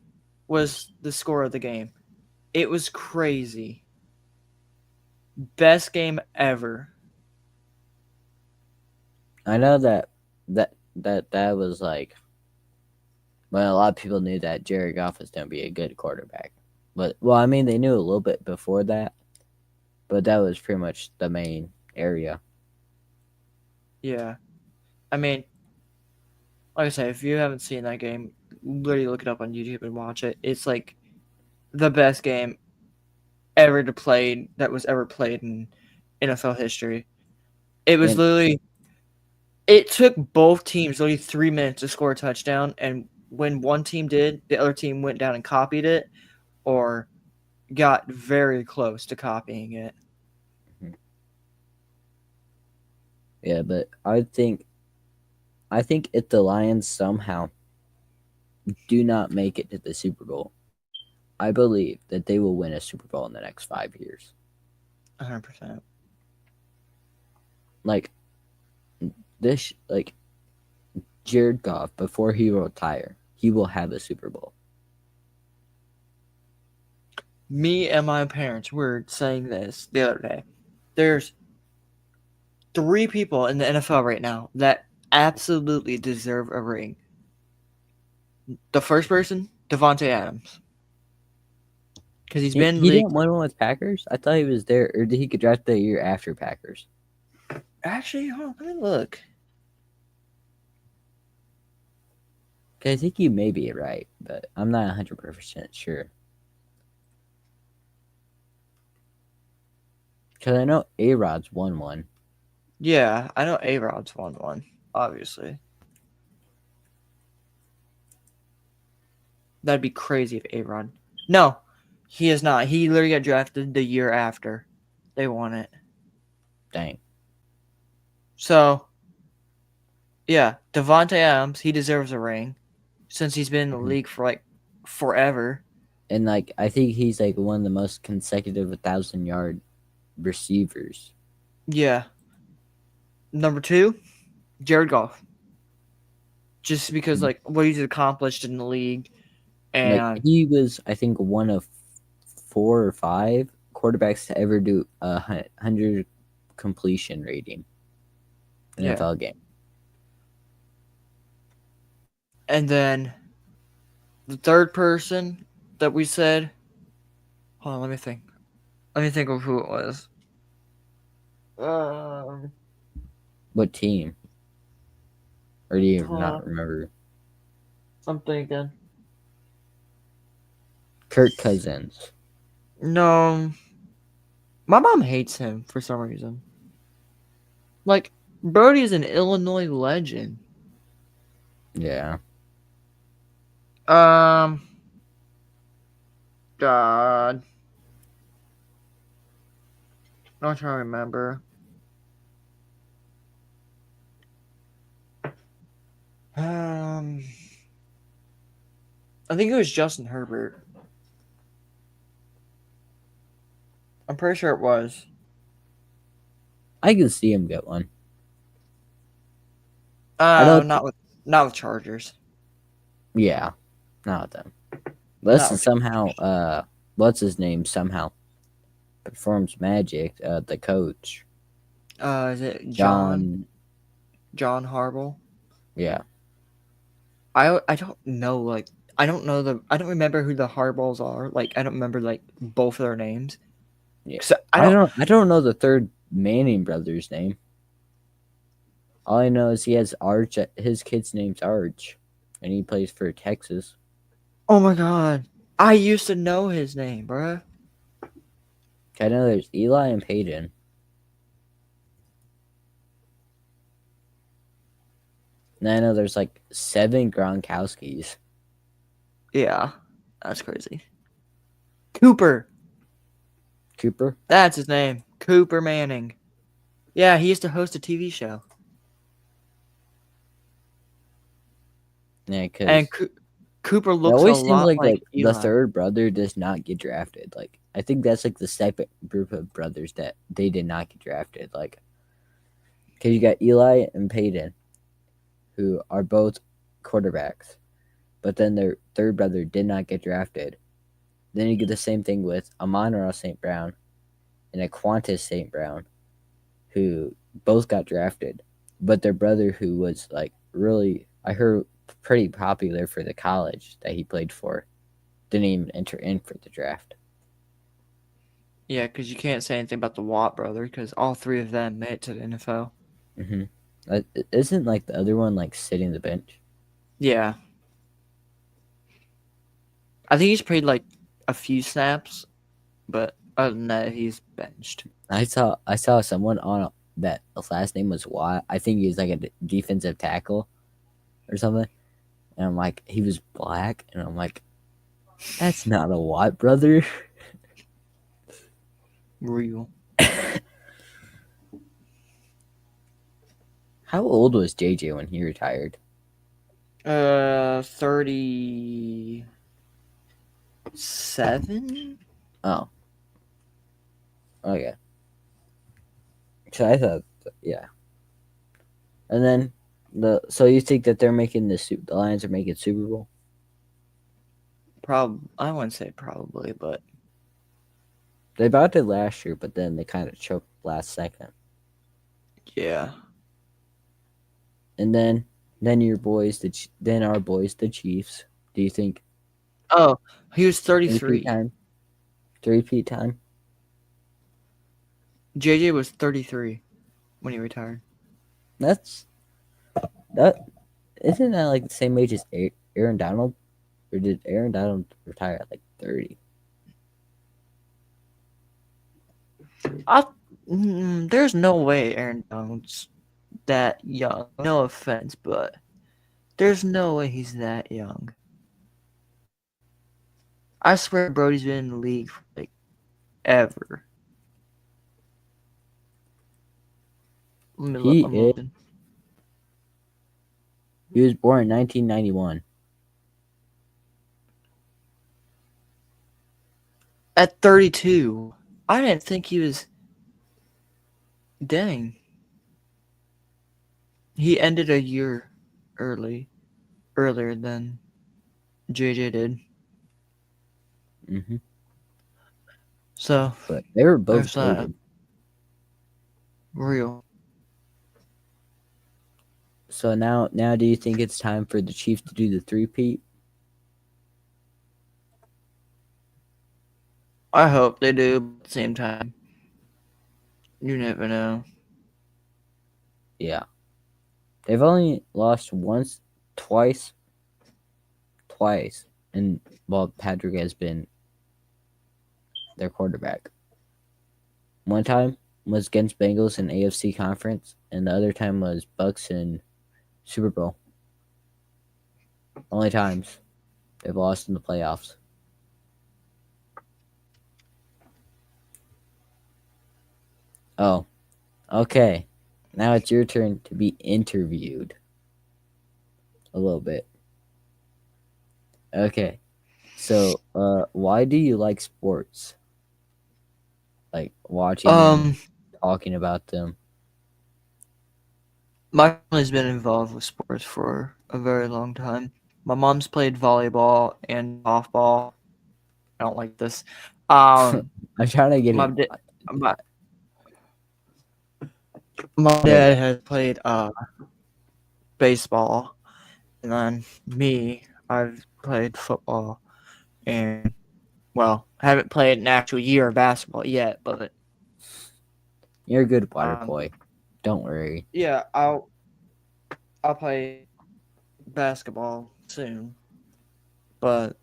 was the score of the game. It was crazy. Best game ever. I know that was like, well, a lot of people knew that Jared Goff was going to be a good quarterback. But well, I mean, they knew a little bit before that, but that was pretty much the main area. Yeah. I mean, like I said, if you haven't seen that game, literally look it up on YouTube and watch it. It's like the best game ever to play that was ever played in NFL history. It was And literally. It took both teams literally 3 minutes to score a touchdown, and when one team did, the other team went down and copied it, or got very close to copying it. yeah, but I think if the Lions somehow do not make it to the Super Bowl, I believe that they will win a Super Bowl in the next 5 years. 100%. Like this, like Jared Goff, before he will retire, he will have a Super Bowl. Me and my parents were saying this the other day. There's 3 people in the NFL right now that absolutely deserve a ring. The first person, Devontae Adams. Because he's been in the He league. didn't win one with Packers. I thought he was there, or did he get drafted the year after Packers? Actually, hold on, let me look. Okay, I think you may be right, but I'm not 100% sure. Because I know A-Rod's won one. Yeah, I know A-Rod's won one, obviously. That'd be crazy if A-Rod. No, he is not. He literally got drafted the year after they won it. Dang. So, yeah, Devontae Adams, he deserves a ring since he's been in the league for like forever. And like I think he's like one of the most consecutive 1,000-yard receivers. Yeah. Number 2, Jared Goff. Just because like what he's accomplished in the league, Like and he was, I think, one of 4 or 5 quarterbacks to ever do 100 completion rating in an yeah. NFL game. And then the third person that we said, hold on, let me think. Let me think of who it was. What team? Or do you Hold not on, remember? I'm thinking. Kirk Cousins. No, my mom hates him for some reason. Like, Brody is an Illinois legend. Yeah. God. I'm trying to remember. I think it was Justin Herbert. I'm pretty sure it was. I can see him get one. I don't. Not with Chargers. Yeah. Not with them. Not Unless with somehow, what's his name somehow performs magic, the coach. Is it John Harbaugh? Yeah. I don't know, like I don't remember who the Harbaughs are. Like I don't remember like both of their names. Yeah. 'Cause I don't know the third Manning brother's name. All I know is he has Arch. His kid's name's Arch, and he plays for Texas. Oh my god. I used to know his name, bruh. I know there's Eli and Peyton. And I know there's like 7 Gronkowskis. Yeah. That's crazy. Cooper. Cooper? That's his name. Cooper Manning. Yeah, he used to host a TV show. Yeah, because And Cooper it looks a always seems lot like like the Eli. third brother does not get drafted. Like I think that's like the second group of brothers that they did not get drafted. Like, because you got Eli and Peyton, who are both quarterbacks, but then their third brother did not get drafted. Then you get the same thing with Amon-Ra St. Brown and Aquantis St. Brown, who both got drafted, but their brother, who was like really, I heard, pretty popular for the college that he played for, didn't even enter in for the draft. Yeah, because you can't say anything about the Watt brother because all 3 of them made it to the NFL. Isn't like the other one like sitting the bench? Yeah. I think he's played like a few snaps, but Other than that, he's benched. I saw someone on that his last name was Watt. I think he was like a defensive tackle or something. And I'm like, he was black, and I'm like, that's not a Watt brother. Real. How old was JJ when he retired? 37. Oh, okay. So I thought, yeah. And then so you think that they're making the Lions are making Super Bowl? I wouldn't say probably, but They about did last year, but then they kind of choked last second. yeah. And then your boys, then our boys, the Chiefs. Do you think Oh, he was three-peat 33. time? Three-peat time? JJ was 33 when he retired. That's that. Isn't that like the same age as Aaron Donald? Or did Aaron Donald retire at like 30? There's no way Aaron Donald's that young. No offense, but there's no way he's that young. I swear Brody's been in the league for like ever. Let me look. He I'm is. looking. He was born in 1991. At 32. I didn't think he was. Dang. He ended a year earlier than JJ did. Mm-hmm. So, But they were both there's that. goated. Real. So now, do you think it's time for the Chiefs to do the three-peat? I hope they do, but at the same time. You never know. Yeah. They've only lost twice, and well, Patrick has been their quarterback. One time was against Bengals in AFC conference, and the other time was Bucks in Super Bowl. Only times they've lost in the playoffs. Oh, okay. Now it's your turn to be interviewed. A little bit. Okay. So, why do you like sports? Like watching them, talking about them. My family's been involved with sports for a very long time. My mom's played volleyball and softball. I don't like this. I'm trying to get My, it. da- my dad has played baseball, and then me, I've played football, and well, I haven't played an actual year of basketball yet, but You're a good water boy. Don't worry. yeah, I'll play basketball soon, but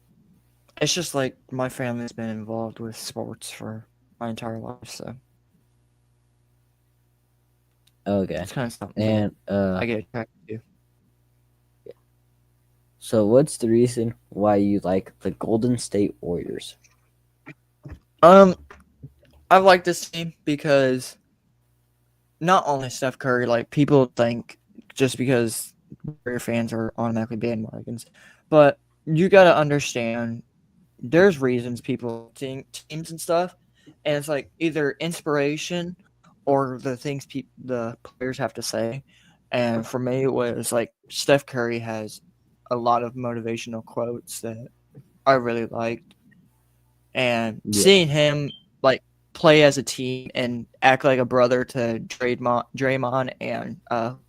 it's just like my family's been involved with sports for my entire life, so Okay. it's kind of something And I get attracted to. so what's the reason why you like the Golden State Warriors? I like this team because not only Steph Curry, like people think just because Warrior fans are automatically bandwagons, but you got to understand there's reasons people think teams and stuff, and it's like either inspiration or the things the players have to say. And for me, it was like Steph Curry has a lot of motivational quotes that I really liked, and seeing him like play as a team and act like a brother to Draymond and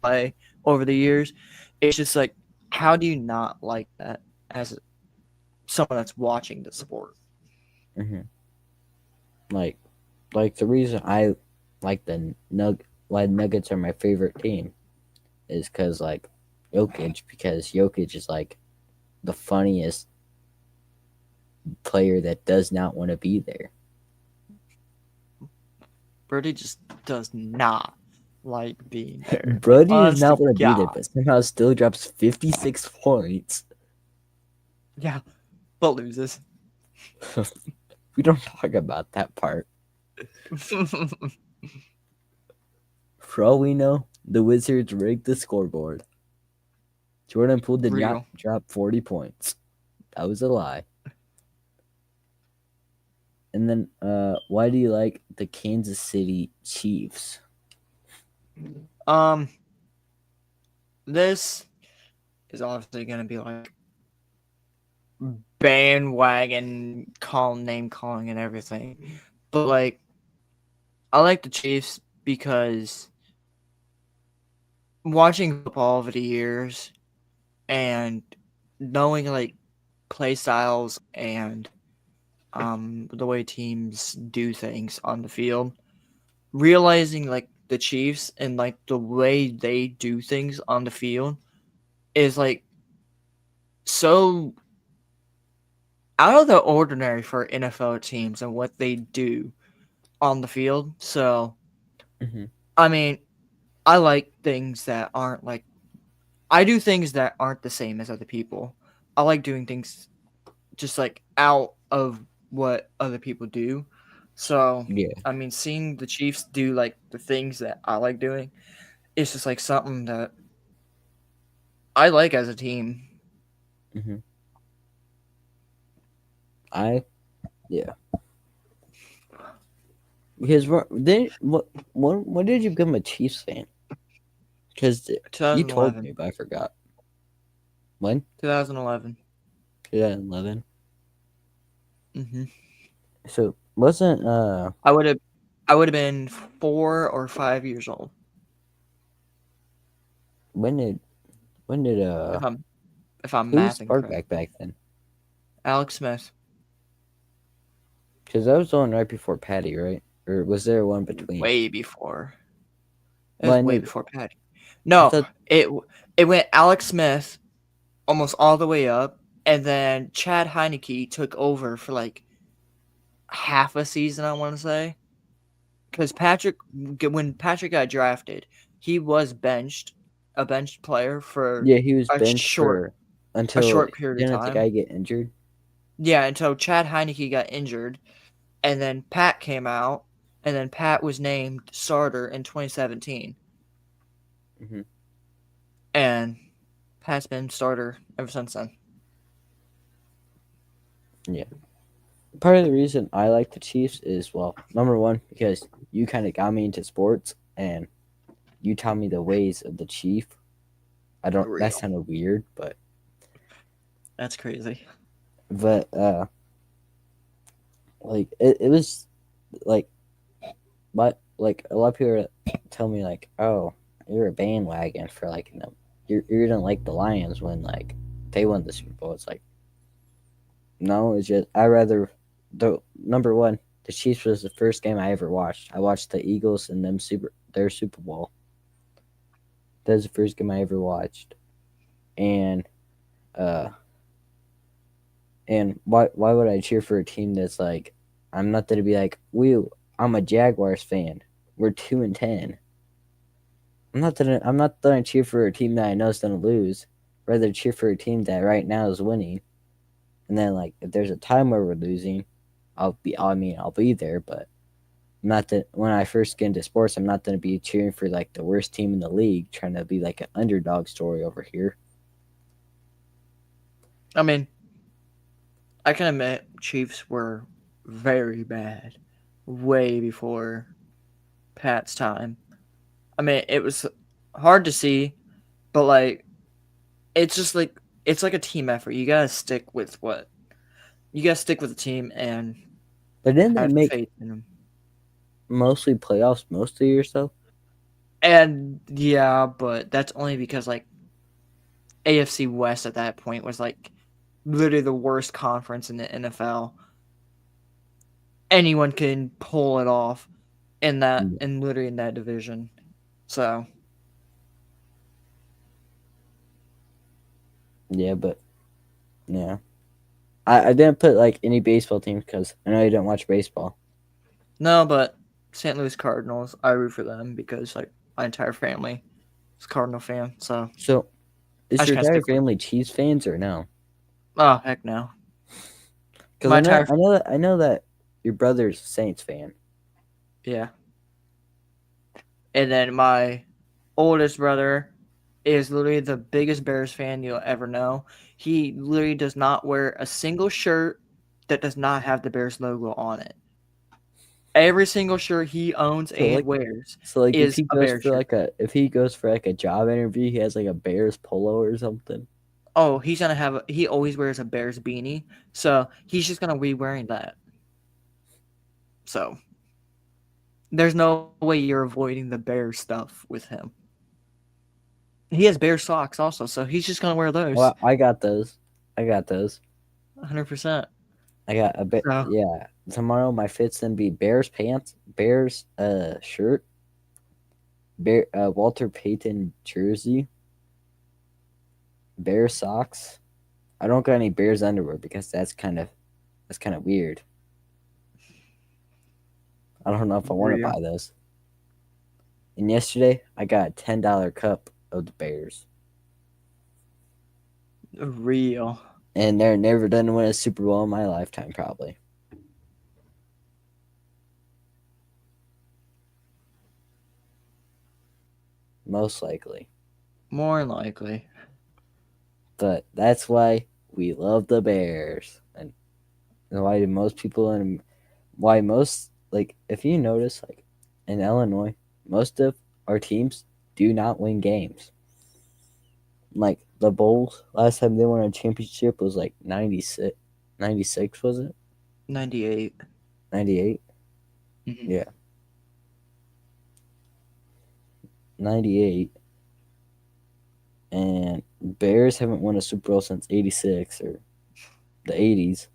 play over the years, it's just like, how do you not like that as someone that's watching the sport? Mm-hmm. Like the reason I like why Nuggets are my favorite team is because like Jokic is like the funniest player that does not want to be there. Brody just does not like being there. Like, Brody does honest to not want to be there, God. but somehow still drops 56 points. Yeah, but loses. We don't talk about that part. For all we know, the Wizards rigged the scoreboard. Jordan Poole did not Real. drop 40 points. That was a lie. And then, why do you like the Kansas City Chiefs? This is obviously gonna be like bandwagon name calling and everything. But like I like the Chiefs because watching football over the years and knowing like play styles and the way teams do things on the field, realizing like the Chiefs and like the way they do things on the field is like so out of the ordinary for NFL teams and what they do on the field. So, Mm-hmm. I mean, I like things that aren't like I do things that aren't the same as other people. I like doing things just like out of what other people do. So, Yeah. I mean, seeing the Chiefs do like the things that I like doing, it's just like something that I like as a team. Mm-hmm. Yeah. Because when did you become a Chiefs fan? Because you told 2011. me, but I forgot. When? 2011. 2011. Mm-hmm. So wasn't I would have been 4 or 5 years old when did if I'm who was mathing correct. quarterback back then? Alex Smith. Because that was the one right before Patty, right? Or was there one between? Way before. It Well, was I way knew. before Patty. I No, thought. it went Alex Smith almost all the way up, and then Chad Heineke took over for like half a season. I want to say because when Patrick got drafted, he was a benched player for Yeah, he was a benched for a until short period of didn't the time. guy get injured? Yeah, until Chad Heineke got injured, and then Pat came out, and then Pat was named starter in 2017. Mm-hmm. And Pat's been starter ever since then. Yeah. Part of the reason I like the Chiefs is, well, number one, because you kind of got me into sports and you taught me the ways of the Chief. That sounded weird, but That's crazy. like it was like, but like a lot of people tell me like, oh, you're a bandwagon for like, you're gonna like the Lions when like they won the Super Bowl. It's like, no, it's just I rather the number one. The Chiefs was the first game I ever watched. I watched the Eagles and their Super Bowl. That was the first game I ever watched, and why would I cheer for a team that's like, I'm not gonna be like, woo, I'm a Jaguars fan. We're 2-10. I'm not gonna cheer for a team that I know is gonna lose. Rather cheer for a team that right now is winning. And then like if there's a time where we're losing, I'll be there, but I'm not that when I first get into sports, I'm not gonna be cheering for like the worst team in the league, trying to be like an underdog story over here. I mean, I can admit Chiefs were very bad way before Pat's time. I mean, it was hard to see, but like it's just like it's like a team effort. You gotta stick with the team and But then they have make faith in them. mostly playoffs most of the year, so And yeah, but that's only because like AFC West at that point was like literally the worst conference in the NFL. Anyone can pull it off literally in that division. So yeah, but yeah. I didn't put like any baseball teams because I know you don't watch baseball. no, but St. Louis Cardinals. I root for them because like my entire family is Cardinal fan. So So, I is just your can't entire stick with. family Chiefs fans or no? Oh heck no. Because My entire I know that your brother's a Saints fan. yeah. And then my oldest brother is literally the biggest Bears fan you'll ever know. He literally does not wear a single shirt that does not have the Bears logo on it. Every single shirt he owns So and like, wears so like, is a Bears shirt. if he goes for like a job interview, he has like a Bears polo or something. Oh, he's gonna have. He always wears a Bears beanie, so he's just gonna be wearing that. So there's no way you're avoiding the Bears stuff with him. He has Bear socks also, so he's just gonna wear those. Well, I got those. I got those. 100%. I got a bit. So Yeah. Tomorrow my fit's gonna be Bears pants, Bears shirt, Walter Payton jersey, Bear socks. I don't got any Bears underwear because that's kind of weird. I don't know if I want to real, buy those. And yesterday I got a $10 cup of the Bears, real. and they're never done win a Super Bowl in my lifetime, probably. Most likely. More than likely. But that's why we love the Bears, and why do most people and why most like if you notice like in Illinois, most of our teams do not win games. Like the Bulls, last time they won a championship was like 96, 96 was it? 98. 98? Mhm. Yeah, 98. And Bears haven't won a Super Bowl since 86 or the 80s.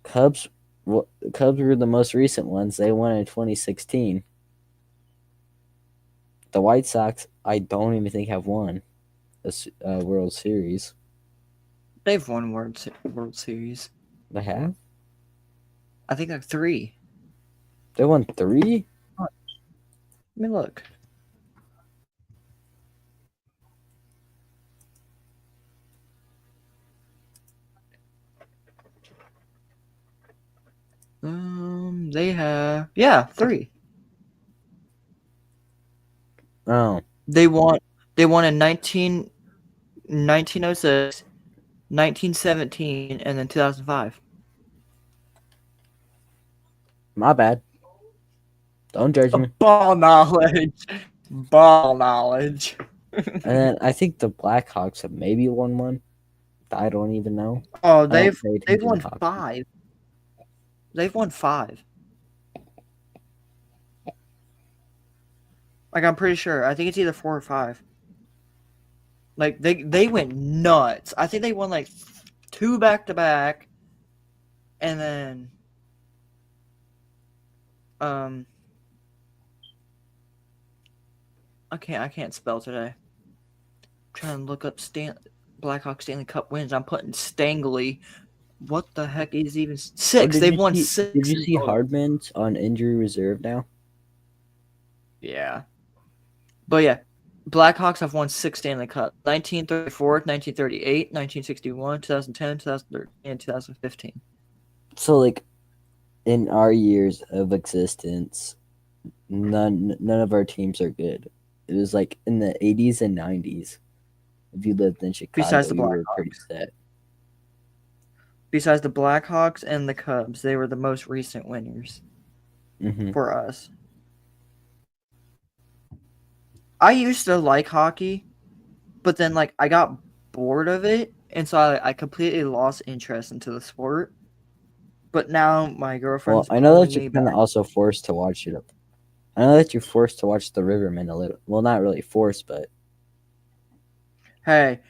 Cubs, well, the Cubs were the most recent ones. They won in 2016. The White Sox, I don't even think have won a World Series. They've won World Series. They have? I think like 3. They won 3? Let me look. They have 3. Oh, They won. They won in 1906, 1917, and then 2005. my bad. Don't judge me. Ball knowledge. Ball knowledge. And then I think the Blackhawks have maybe won one. I don't even know. Oh, I don't they've pay they've attention won to hockey. 5. They've won 5. Like I'm pretty sure. I think it's either 4 or 5. Like they went nuts. I think they won like 2 back to back, and then um I can't spell today. I'm trying to look up Blackhawks Stanley Cup wins. I'm putting Stangley. What the heck is even 6? They've won 6 Did you in see total. Hardman's on injury reserve now? Yeah. But yeah, Blackhawks have won 6 Stanley Cups. 1934, 1938, 1961, 2010, 2013, and 2015. So like in our years of existence, none of our teams are good. It was like in the 80s and 90s. If you lived in Besides Chicago, the you were pretty Blackhawks. set. Besides the Blackhawks and the Cubs, they were the most recent winners Hmm. for us. I used to like hockey, but then like I got bored of it, and so I completely lost interest into the sport. But now my Well, girlfriend's I know pulling that you're me kind of back. also forced to watch it. I know that you're forced to watch the Rivermen a little. Well, not really forced, but Hey,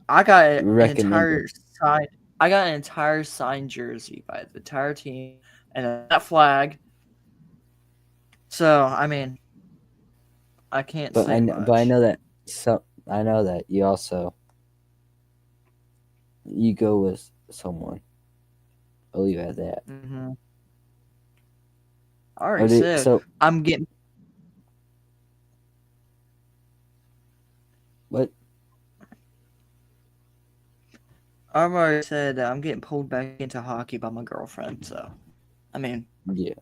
I got an recommended. entire signed. I got an entire signed jersey by the entire team and that flag. So I mean, I can't say But I much. know that I know that you also you go with someone. I'll leave it at that. Hmm I already said So I'm getting. what? I've already said that I'm getting pulled back into hockey by my girlfriend. So, I mean, Yeah,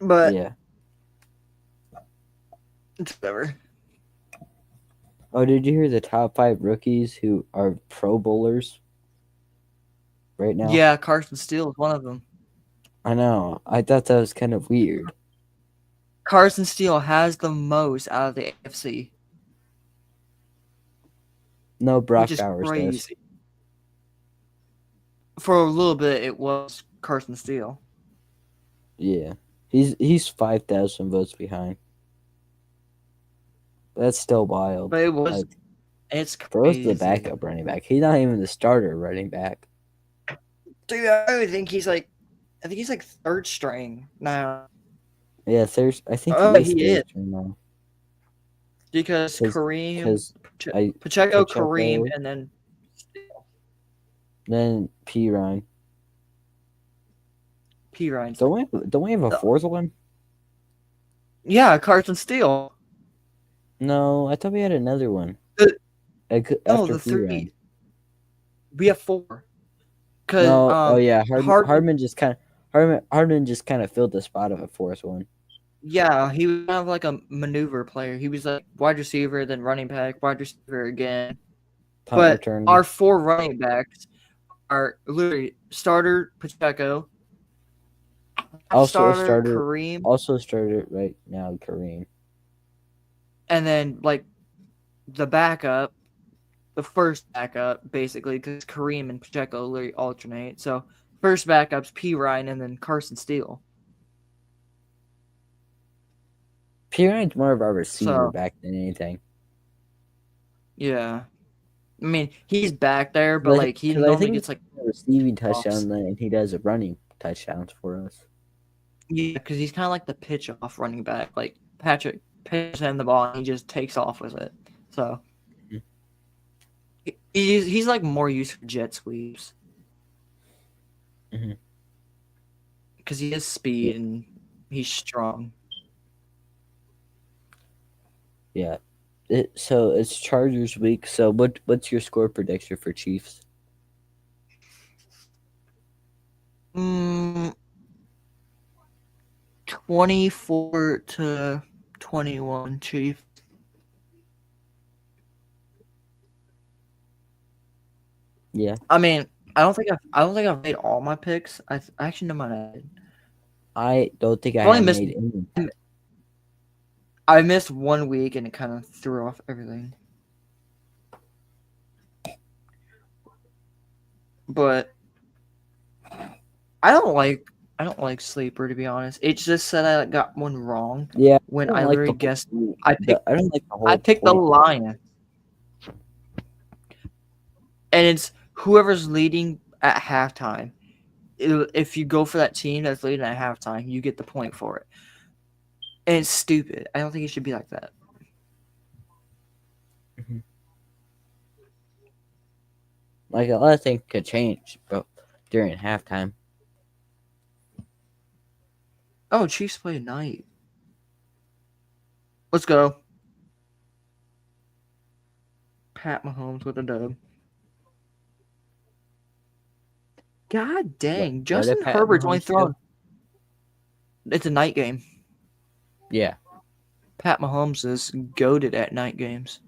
but yeah. it's whatever. Oh, did you hear the top 5 rookies who are Pro Bowlers right now? Yeah, Carson Steele is one of them. I know. I thought that was kind of weird. Carson Steele has the most out of the AFC, No, which Brock is Bowers does. crazy. For a little bit, it was Carson Steele. Yeah, he's 5,000 votes behind. That's still wild. But it was. Like, It's Burrow's the crazy. backup running back. He's not even the starter running back. Dude, I think he's like. I think he's like third string now. Yeah, I think Oh, he is he is. third string now. Because Kareem, Because Pacheco, Kareem, Pacheco, and then then P Ryan. P. Ryan. Don't we have a fourth one? Yeah, Carson Steele. No, I thought we had another one. The- No, After the P Ryan. 3. We have 4. Because No, oh yeah, Hardman, Hardman just kind of filled the spot of a fourth one. yeah, he was kind of like a maneuver player. He was like wide receiver, then running back, wide receiver again. Punt But returner. our 4 running backs are literally starter Pacheco, Also starter Kareem, started right now Kareem. and then like the backup, the first backup basically, because Kareem and Pacheco literally alternate. So first backup's P. Ryan and then Carson Steele. P Ryan's more of our receiver So back than anything. yeah, I mean he's back there, but like he Because I normally think gets like he's a receiving offs. touchdown and he does a running touchdowns for us. Yeah, because he's kind of like the pitch off running back. Like Patrick pitches him the ball and he just takes off with it. So he's like more used for jet sweeps Mm-hmm. because he has speed and he's strong. Yeah. So it's Chargers week. So what's your score prediction for Chiefs? 24-21 Chiefs. Yeah. I mean, I don't think I've made all my picks. I actually know my. I don't think I I've only have missed. made any. I missed 1 week and it kind of threw off everything. But I don't like Sleeper, to be honest. It just said I got one wrong. Yeah. When I I don't like literally the whole- guessed, I don't like the whole. I picked the point. Lion, and it's whoever's leading at halftime. If you go for that team that's leading at halftime, you get the point for it. And it's stupid. I don't think it should be like that. Mhm. Like a lot of things could change, but during halftime. Oh, Chiefs play tonight. Let's go. Pat Mahomes with a dub. God dang. Justin Pat Herbert's only Mahomes thrown. It's a night game. Yeah. Pat Mahomes is goated at night games.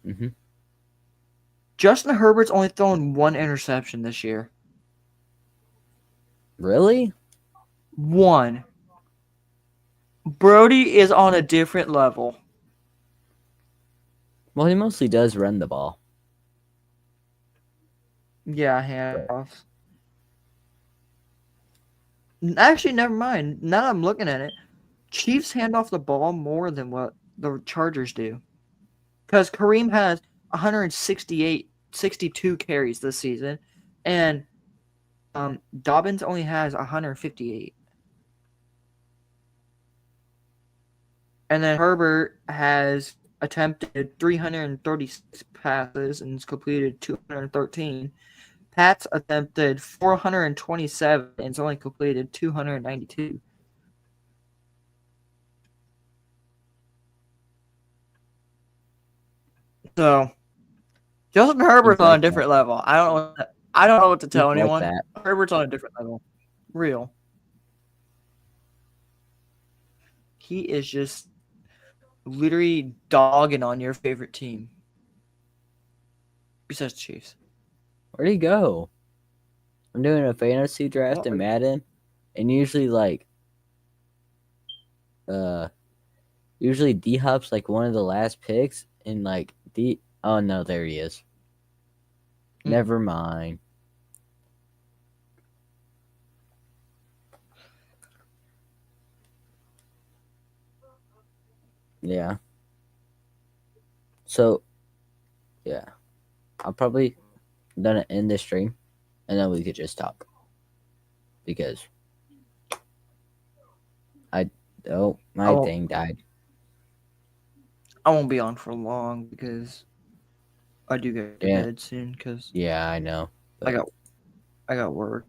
Mm-hmm. Justin Herbert's only thrown 1 interception this year. Really? 1. Brody is on a different level. Well, he mostly does run the ball. Yeah, handoffs. Actually, never mind. Now that I'm looking at it, Chiefs hand off the ball more than what the Chargers do. Because Kareem has 62 carries this season, and Dobbins only has 158. And then Herbert has attempted 336 passes and has completed 213. Pats attempted 427 and it's only completed 292. So Justin Herbert's Seems on like a different level. I don't know what to tell Seems like anyone. that. Herbert's on a different level. Real. He is just literally dogging on your favorite team. Besides the Chiefs. Where'd he go? I'm doing a fantasy draft in Well, Madden, and usually usually D Hop's like one of the last picks, and like D. Oh no, there he is. Never mind. Yeah. So, yeah, I'll probably gonna end this stream, and then we could just talk because my won't, thing died. I won't be on for long because I do get to Yeah, bed soon because yeah, I know. I got work.